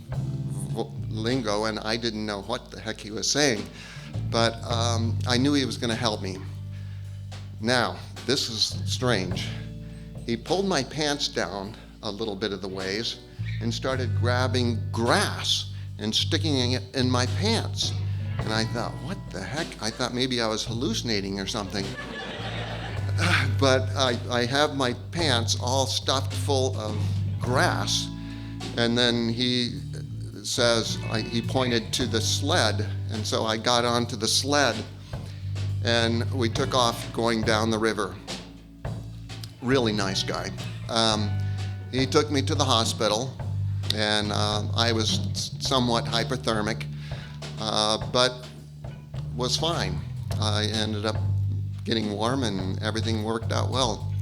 lingo, and I didn't know what the heck he was saying, but I knew he was going to help me. Now, this is strange. He pulled my pants down a little bit of the ways and started grabbing grass and sticking it in my pants. And I thought, what the heck? I thought maybe I was hallucinating or something. But I have my pants all stuffed full of grass, and then he says, he pointed to the sled, and so I got onto the sled, and we took off going down the river. Really nice guy. He took me to the hospital, and I was somewhat hypothermic, but was fine. I ended up getting warm, and everything worked out well.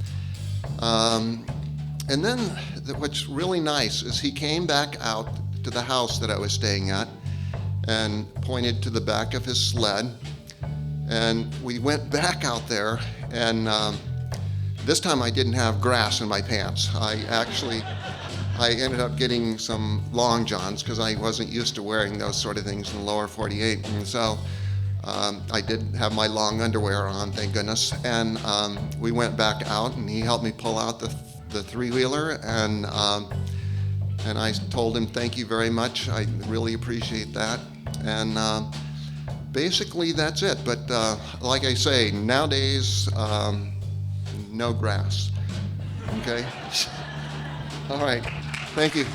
And then what's really nice is he came back out to the house that I was staying at and pointed to the back of his sled, and we went back out there, and this time I didn't have grass in my pants. I ended up getting some long johns because I wasn't used to wearing those sort of things in the lower 48, and so I did have my long underwear on, thank goodness, and we went back out, and he helped me pull out the three-wheeler, and I told him thank you very much. I really appreciate that, and basically that's it. But like I say, nowadays, no grass. Okay? All right. Thank you.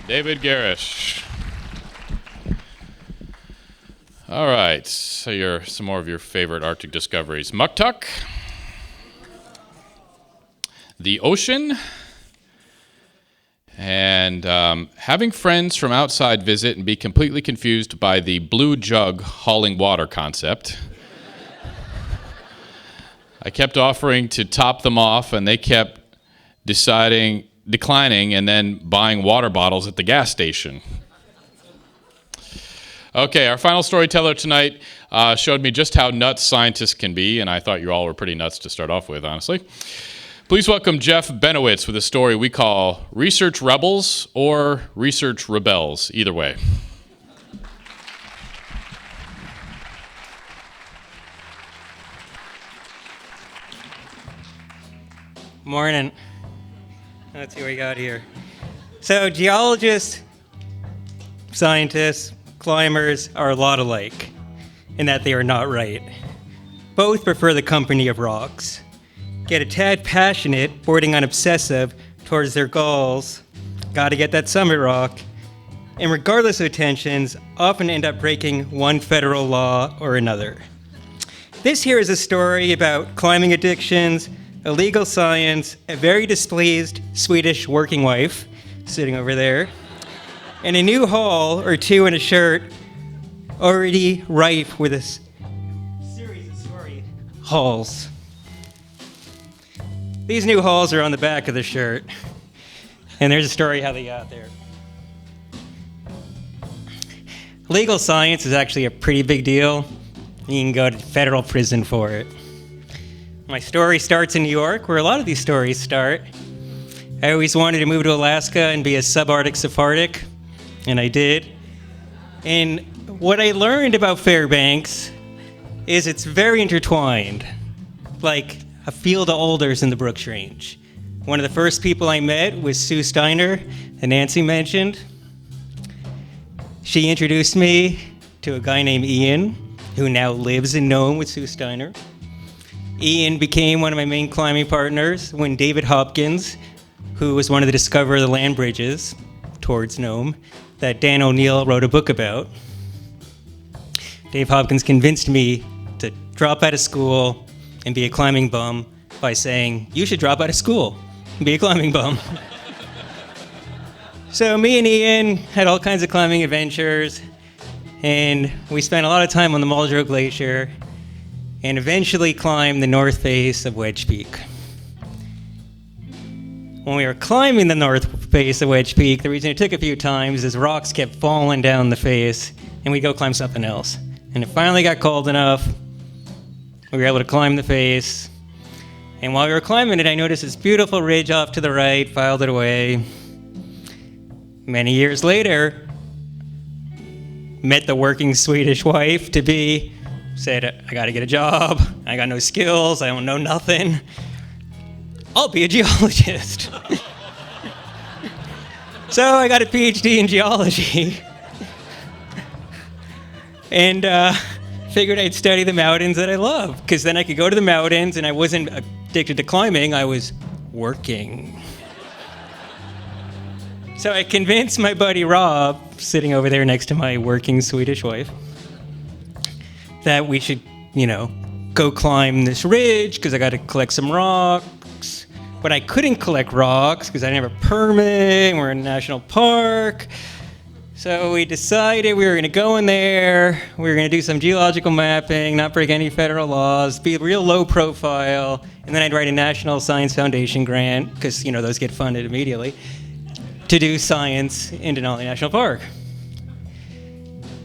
David Garish. All right, so some more of your favorite Arctic discoveries. Muktuk, the ocean, and having friends from outside visit and be completely confused by the blue jug hauling water concept. I kept offering to top them off, and they kept declining, and then buying water bottles at the gas station. Okay, our final storyteller tonight showed me just how nuts scientists can be, and I thought you all were pretty nuts to start off with, honestly. Please welcome Jeff Benowitz with a story we call Research Rebels or Research Rebels, either way. Morning. Let's see what we got here. So geologists, scientists, climbers are a lot alike in that they are not right. Both prefer the company of rocks, get a tad passionate, bordering on obsessive towards their goals, gotta get that summit rock, and regardless of tensions, often end up breaking one federal law or another. This here is a story about climbing addictions, illegal science, a very displeased Swedish working wife sitting over there, and a new haul or two in a shirt already ripe with a series of story hauls. These new hauls are on the back of the shirt, and there's a story how they got there. Legal science is actually a pretty big deal. You can go to federal prison for it. My story starts in New York, where a lot of these stories start. I always wanted to move to Alaska and be a subarctic Sephardic, and I did. And what I learned about Fairbanks is it's very intertwined, like a field of alders in the Brooks Range. One of the first people I met was Sue Steiner, that Nancy mentioned. She introduced me to a guy named Ian, who now lives in Nome with Sue Steiner. Ian became one of my main climbing partners when David Hopkins, who was one of the discoverers of the land bridges towards Nome, that Dan O'Neill wrote a book about. Dave Hopkins convinced me to drop out of school and be a climbing bum by saying, you should drop out of school and be a climbing bum. So me and Ian had all kinds of climbing adventures, and we spent a lot of time on the Muldrow Glacier and eventually climbed the north face of Wedge Peak. When we were climbing the north face of Wedge Peak, the reason it took a few times is rocks kept falling down the face, and we'd go climb something else. And it finally got cold enough, we were able to climb the face. And while we were climbing it, I noticed this beautiful ridge off to the right, filed it away. Many years later, met the working Swedish wife-to-be, said, I gotta get a job, I got no skills, I don't know nothing. I'll be a geologist. So I got a PhD in geology. And figured I'd study the mountains that I love, because then I could go to the mountains and I wasn't addicted to climbing, I was working. So I convinced my buddy Rob, sitting over there next to my working Swedish wife, that we should, go climb this ridge because I got to collect some rocks. But I couldn't collect rocks because I didn't have a permit, and we're in a national park. So we decided we were going to go in there, we were going to do some geological mapping, not break any federal laws, be real low profile, and then I'd write a National Science Foundation grant, because, those get funded immediately, to do science in Denali National Park.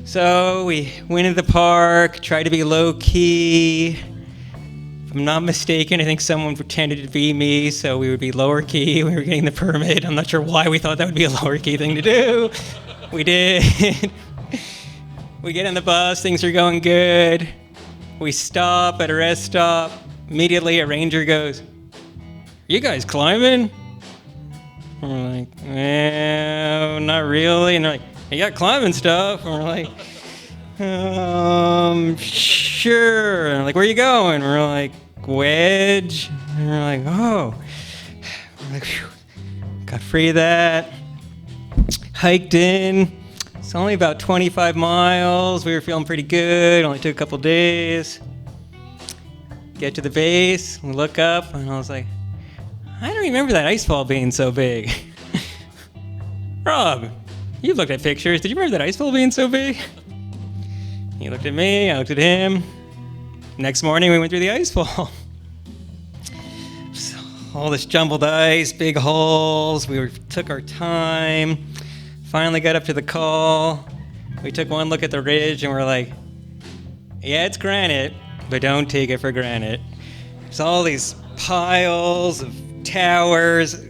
So we went into the park, tried to be low-key. If I'm not mistaken, I think someone pretended to be me, so we would be lower-key when we were getting the permit. I'm not sure why we thought that would be a lower-key thing to do. We did. We get on the bus, things are going good. We stop at a rest stop. Immediately, a ranger goes, "You guys climbing?" We're like, "Well, not really." And they're like, "You got climbing stuff?" And we're like, "Sure." And they're like, "Where you going?" We're like, "Wedge." And we're like, "Oh." We're like, "Phew." Got free of that. Hiked in. It's only about 25 miles. We were feeling pretty good. Only took a couple days. Get to the base, we look up, and I was like, I don't remember that ice fall being so big. Rob, you looked at pictures. Did you remember that ice fall being so big? He looked at me, I looked at him. Next morning, we went through the ice fall. So, all this jumbled ice, big holes. Took our time. Finally got up to the call. We took one look at the ridge, and we're like, yeah, it's granite, but don't take it for granted. There's all these piles of towers,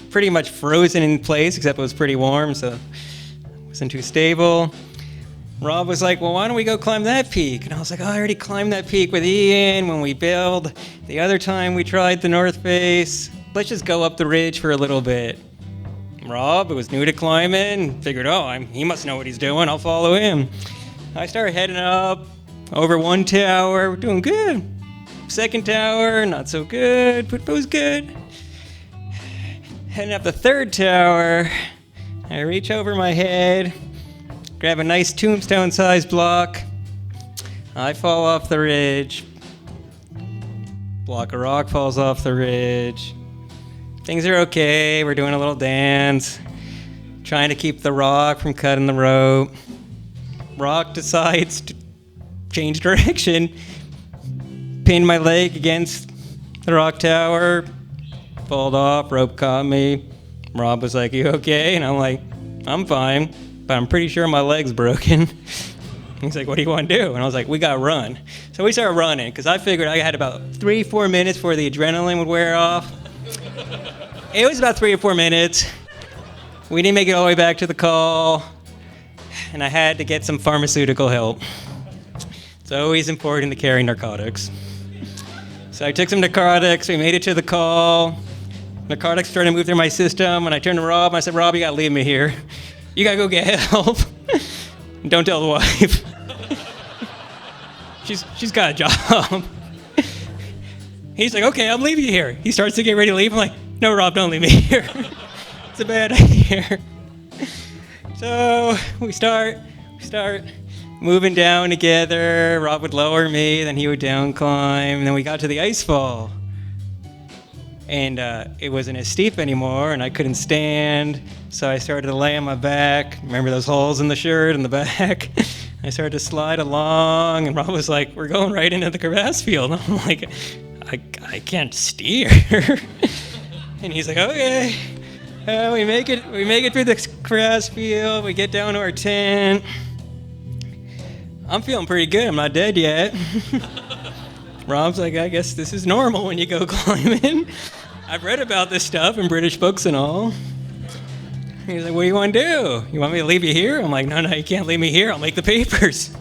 pretty much frozen in place, except it was pretty warm, so it wasn't too stable. Rob was like, well, why don't we go climb that peak? And I was like, oh, I already climbed that peak with Ian when we build. The other time we tried the north face. Let's just go up the ridge for a little bit. Rob, who was new to climbing, figured, he must know what he's doing. I'll follow him. I started heading up over one tower. We're doing good. Second tower, not so good, but it was good. Heading up the third tower, I reach over my head, grab a nice tombstone-sized block. I fall off the ridge. Block of rock falls off the ridge. Things are okay. We're doing a little dance, trying to keep the rock from cutting the rope. Rock decides to change direction, pinned my leg against the rock tower, pulled off, rope caught me. Rob was like, you okay? And I'm like, I'm fine, but I'm pretty sure my leg's broken. He's like, what do you want to do? And I was like, we gotta run. So we started running, because I figured I had about 3-4 minutes before the adrenaline would wear off. It was about 3 or 4 minutes. We didn't make it all the way back to the call, and I had to get some pharmaceutical help. It's always important to carry narcotics. So I took some narcotics, we made it to the call. Narcotics started to move through my system, and I turned to Rob, and I said, Rob, you gotta leave me here. You gotta go get help. Don't tell the wife. She's got a job. He's like, okay, I'm leaving you here. He starts to get ready to leave. I'm like, no, Rob, don't leave me here. It's a bad idea. So we start moving down together. Rob would lower me, then he would down climb. And then we got to the ice fall. And it wasn't as steep anymore, and I couldn't stand. So I started to lay on my back. Remember those holes in the shirt in the back? I started to slide along, and Rob was like, we're going right into the crevasse field. And I'm like, I can't steer. And he's like, okay. We make it through the grass field. We get down to our tent. I'm feeling pretty good. I'm not dead yet. Rob's like, I guess this is normal when you go climbing. I've read about this stuff in British books and all. He's like, what do you want to do? You want me to leave you here? I'm like, no, you can't leave me here. I'll make the papers.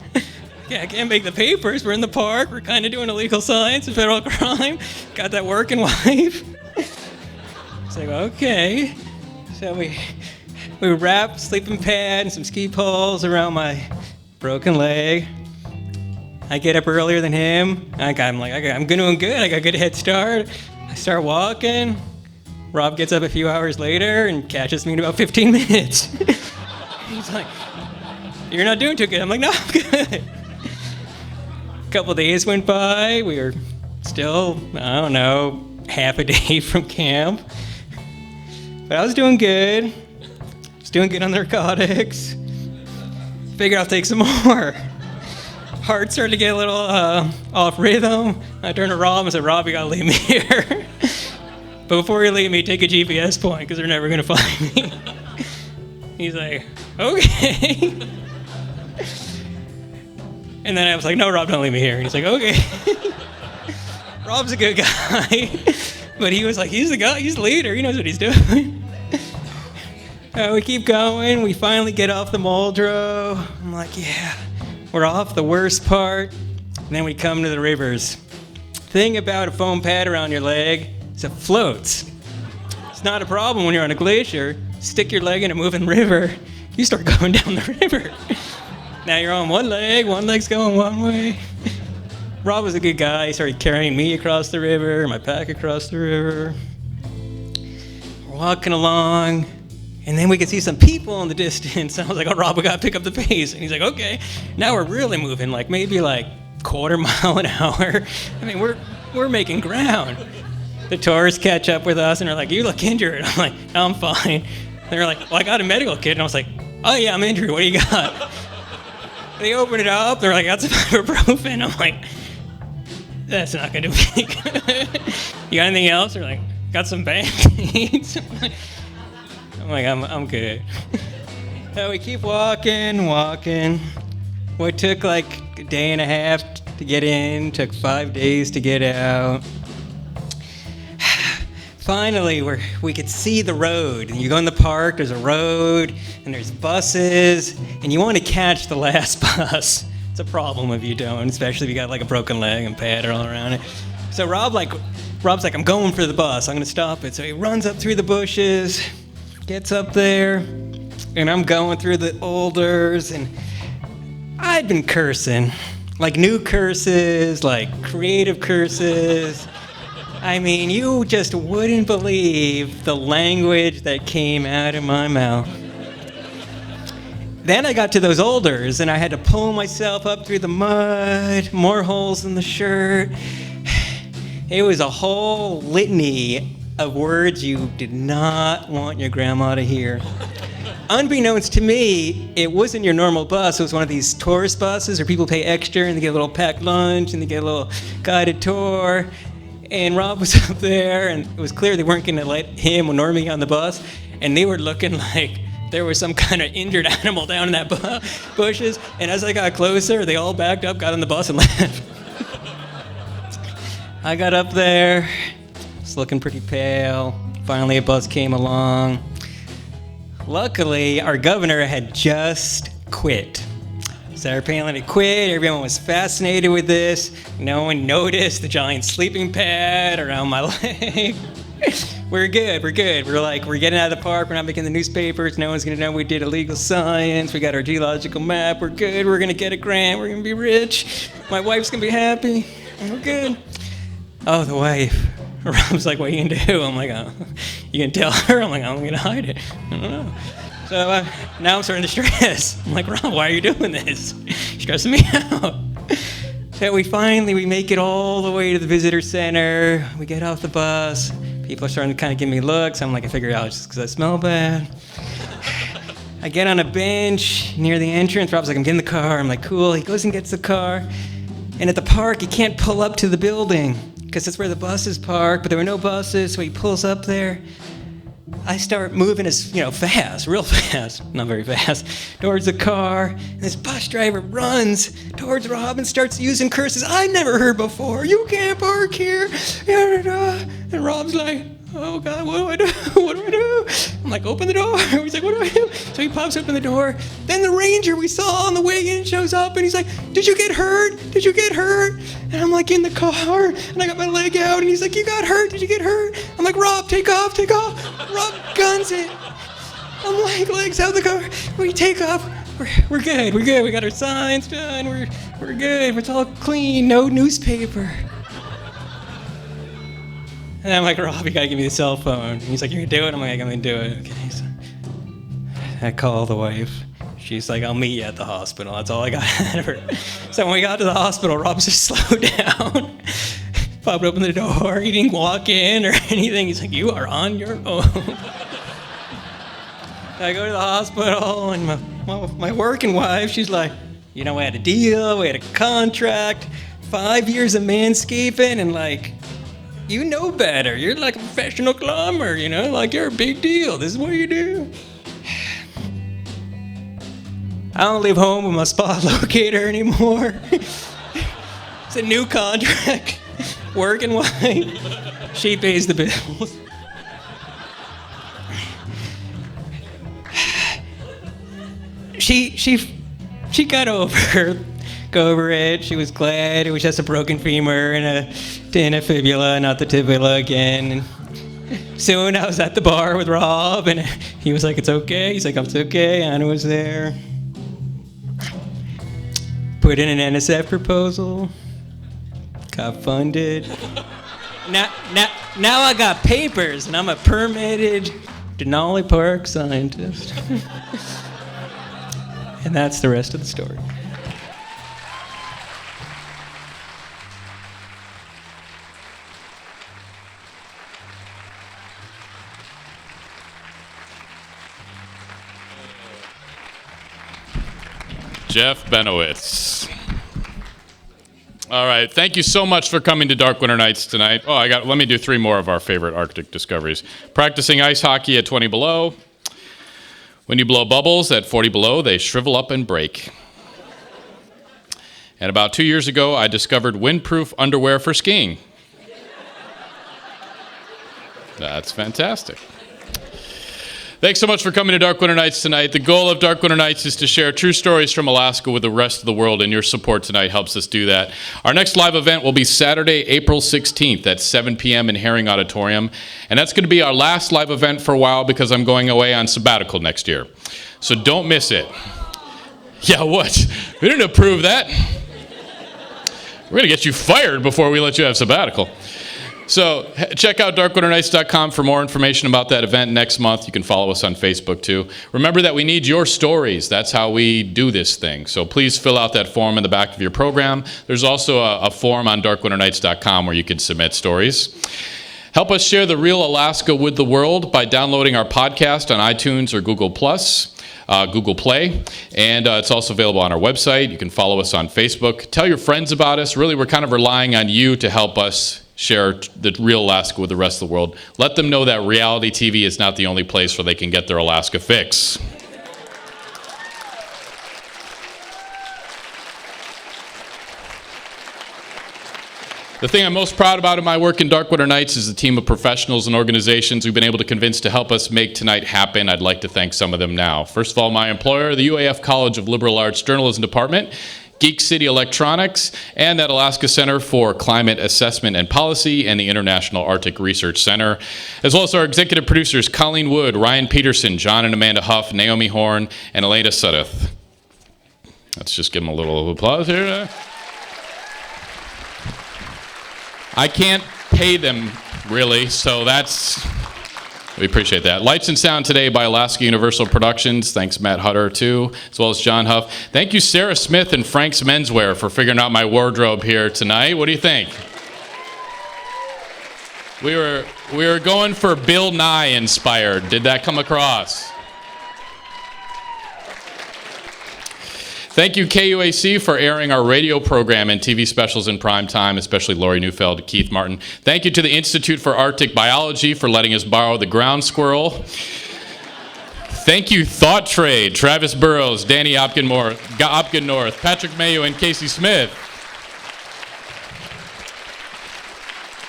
Yeah, I can't make the papers. We're in the park. We're kind of doing illegal science, a federal crime. Got that working wife. It's like, okay. So we wrap sleeping pad and some ski poles around my broken leg. I get up earlier than him. I'm doing good. I got a good head start. I start walking. Rob gets up a few hours later and catches me in about 15 minutes. He's like, you're not doing too good. I'm like, no, I'm good. A couple days went by. We were still, I don't know, half a day from camp. But I was doing good. I was doing good on narcotics. Figured I'll take some more. Heart started to get a little off rhythm. I turned to Rob and said, Rob, you gotta leave me here. But before you leave me, take a GPS point, because they're never gonna find me. He's like, okay. And then I was like, no, Rob, don't leave me here. And he's like, okay. Rob's a good guy. But he was like, he's the guy, he's the leader, he knows what he's doing. We keep going, we finally get off the Muldrow. I'm like, yeah, we're off the worst part. And then we come to the rivers. Thing about a foam pad around your leg is it floats. It's not a problem when you're on a glacier. Stick your leg in a moving river, you start going down the river. Now you're on one leg's going one way. Rob was a good guy. He started carrying me across the river, my pack across the river. We're walking along, and then we could see some people in the distance. I was like, oh, Rob, we gotta pick up the pace. And he's like, okay. Now we're really moving, maybe quarter mile an hour. I mean, we're making ground. The tourists catch up with us, and they're like, you look injured. I'm like, no, I'm fine. They're like, well, I got a medical kit. And I was like, oh, yeah, I'm injured. What do you got? They open it up. They're like, that's ibuprofen. I'm like, that's not going to be good. You got anything else? They're like, got some Band-Aids. I'm like, I'm good. So we keep walking. What took a day and a half to get in, took 5 days to get out. Finally, we could see the road. And you go in the park, there's a road, and there's buses, and you want to catch the last bus. It's a problem if you don't, especially if you got a broken leg and pad all around it. So Rob's like, I'm going for the bus. I'm going to stop it. So he runs up through the bushes, gets up there, and I'm going through the boulders, and I'd been cursing. New curses, creative curses. I mean, you just wouldn't believe the language that came out of my mouth. Then I got to those boulders, and I had to pull myself up through the mud, more holes in the shirt. It was a whole litany of words you did not want your grandma to hear. Unbeknownst to me, it wasn't your normal bus. It was one of these tourist buses where people pay extra, and they get a little packed lunch, and they get a little guided tour. And Rob was up there, and it was clear they weren't going to let him or Normie on the bus, and they were looking like there was some kind of injured animal down in that bushes. And as I got closer, they all backed up, got on the bus, and left. I got up there, was looking pretty pale. Finally, a bus came along. Luckily, our governor had just quit. So our panel had quit. Everyone was fascinated with this. No one noticed the giant sleeping pad around my leg. We're good. We're getting out of the park. We're not making the newspapers. No one's going to know we did illegal science. We got our geological map. We're good. We're going to get a grant. We're going to be rich. My wife's going to be happy. We're good. Oh, the wife. Rob's like, what are you going to do? I'm like, oh, you going to tell her? I'm like, I'm going to hide it. I don't know. So now I'm starting to stress. I'm like, Rob, why are you doing this? You're stressing me out. So we make it all the way to the visitor center. We get off the bus. People are starting to kind of give me looks. I'm like, I figure out it's just because I smell bad. I get on a bench near the entrance. Rob's like, I'm getting the car. I'm like, cool. He goes and gets the car. And at the park, you can't pull up to the building because that's where the buses park, but there were no buses, so he pulls up there. I start moving as, fast, real fast, not very fast, towards the car, and this bus driver runs towards Rob and starts using curses I never heard before. You can't park here. And Rob's like, oh God, what do I do? What do I do? I'm like, open the door. He's like, what do I do? So he pops open the door. Then the ranger we saw on the way in shows up, and he's like, did you get hurt? Did you get hurt? And I'm like in the car, and I got my leg out, and he's like, you got hurt? Did you get hurt? I'm like, Rob, take off, take off. Rob guns it. I'm like, legs out the car. We take off. We're good. We're good. We got our signs done. We're good. It's all clean. No newspaper. And I'm like, Rob, you gotta give me the cell phone. And he's like, you're gonna do it? I'm like, I'm gonna do it. Okay. So I call the wife. She's like, I'll meet you at the hospital. That's all I got out of her. So when we got to the hospital, Rob just slowed down. Popped open the door. He didn't walk in or anything. He's like, you are on your own. I go to the hospital, and my working wife, she's like, we had a deal, we had a contract, 5 years of manscaping, and like, you know better. You're like a professional climber, like you're a big deal. This is what you do. I don't leave home with my spot locator anymore. It's a new contract. Working wife. She pays the bills. She got over it. She was glad. It was just a broken femur and a fibula, not the tibula again. And soon I was at the bar with Rob, and he was like, it's okay. He's like, it's okay. Anna was there. Put in an NSF proposal. Got funded. Now I got papers, and I'm a permitted Denali Park scientist. And that's the rest of the story. Jeff Benowitz. All right, thank you so much for coming to Dark Winter Nights tonight. Let me do 3 more of our favorite Arctic discoveries. Practicing ice hockey at 20 below. When you blow bubbles at 40 below, they shrivel up and break. And about 2 years ago, I discovered windproof underwear for skiing. That's fantastic. Thanks so much for coming to Dark Winter Nights tonight. The goal of Dark Winter Nights is to share true stories from Alaska with the rest of the world, and your support tonight helps us do that. Our next live event will be Saturday, April 16th at 7 p.m. in Herring Auditorium, and that's going to be our last live event for a while because I'm going away on sabbatical next year. So don't miss it. Yeah, what? We didn't approve that. We're going to get you fired before we let you have sabbatical. So check out darkwinternights.com for more information about that event next month. You can follow us on Facebook too. Remember that we need your stories. That's how we do this thing. So please fill out that form in the back of your program. There's also a form on darkwinternights.com where you can submit stories. Help us share the real Alaska with the world by downloading our podcast on iTunes or Google Play, and it's also available on our website. You can follow us on Facebook. Tell your friends about us. Really, we're kind of relying on you to help us share the real Alaska with the rest of the world. Let them know that reality TV is not the only place where they can get their Alaska fix. The thing I'm most proud about in my work in Dark Winter Nights is the team of professionals and organizations we've been able to convince to help us make tonight happen. I'd like to thank some of them now. First of all, my employer, the UAF College of Liberal Arts Journalism Department, Geek City Electronics, and that Alaska Center for Climate Assessment and Policy, and the International Arctic Research Center, as well as our executive producers, Colleen Wood, Ryan Peterson, John and Amanda Huff, Naomi Horn, and Elena Sudduth. Let's just give them a little applause here. I can't pay them, really, so we appreciate that. Lights and sound today by Alaska Universal Productions. Thanks, Matt Hutter, too, as well as John Huff. Thank you, Sarah Smith and Frank's Menswear, for figuring out my wardrobe here tonight. What do you think? We were going for Bill Nye inspired. Did that come across? Thank you, KUAC, for airing our radio program and TV specials in prime time, especially Lori Neufeld, Keith Martin. Thank you to the Institute for Arctic Biology for letting us borrow the ground squirrel. Thank you, Thought Trade, Travis Burrows, Danny Opkin North, Patrick Mayo, and Casey Smith.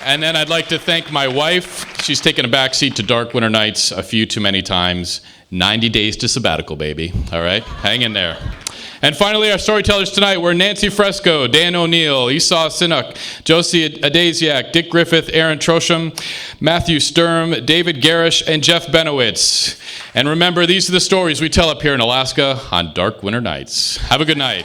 And then I'd like to thank my wife. She's taken a back seat to Dark Winter Nights a few too many times. 90 days to sabbatical, baby. All right? Hang in there. And finally, our storytellers tonight were Nancy Frescoe, Dan O'Neill, Esau Sinnok, Josie Adasiak, Dick Griffith, Erin Trochim, Matthew Sturm, David Garish, and Jeff Benowitz. And remember, these are the stories we tell up here in Alaska on Dark Winter Nights. Have a good night.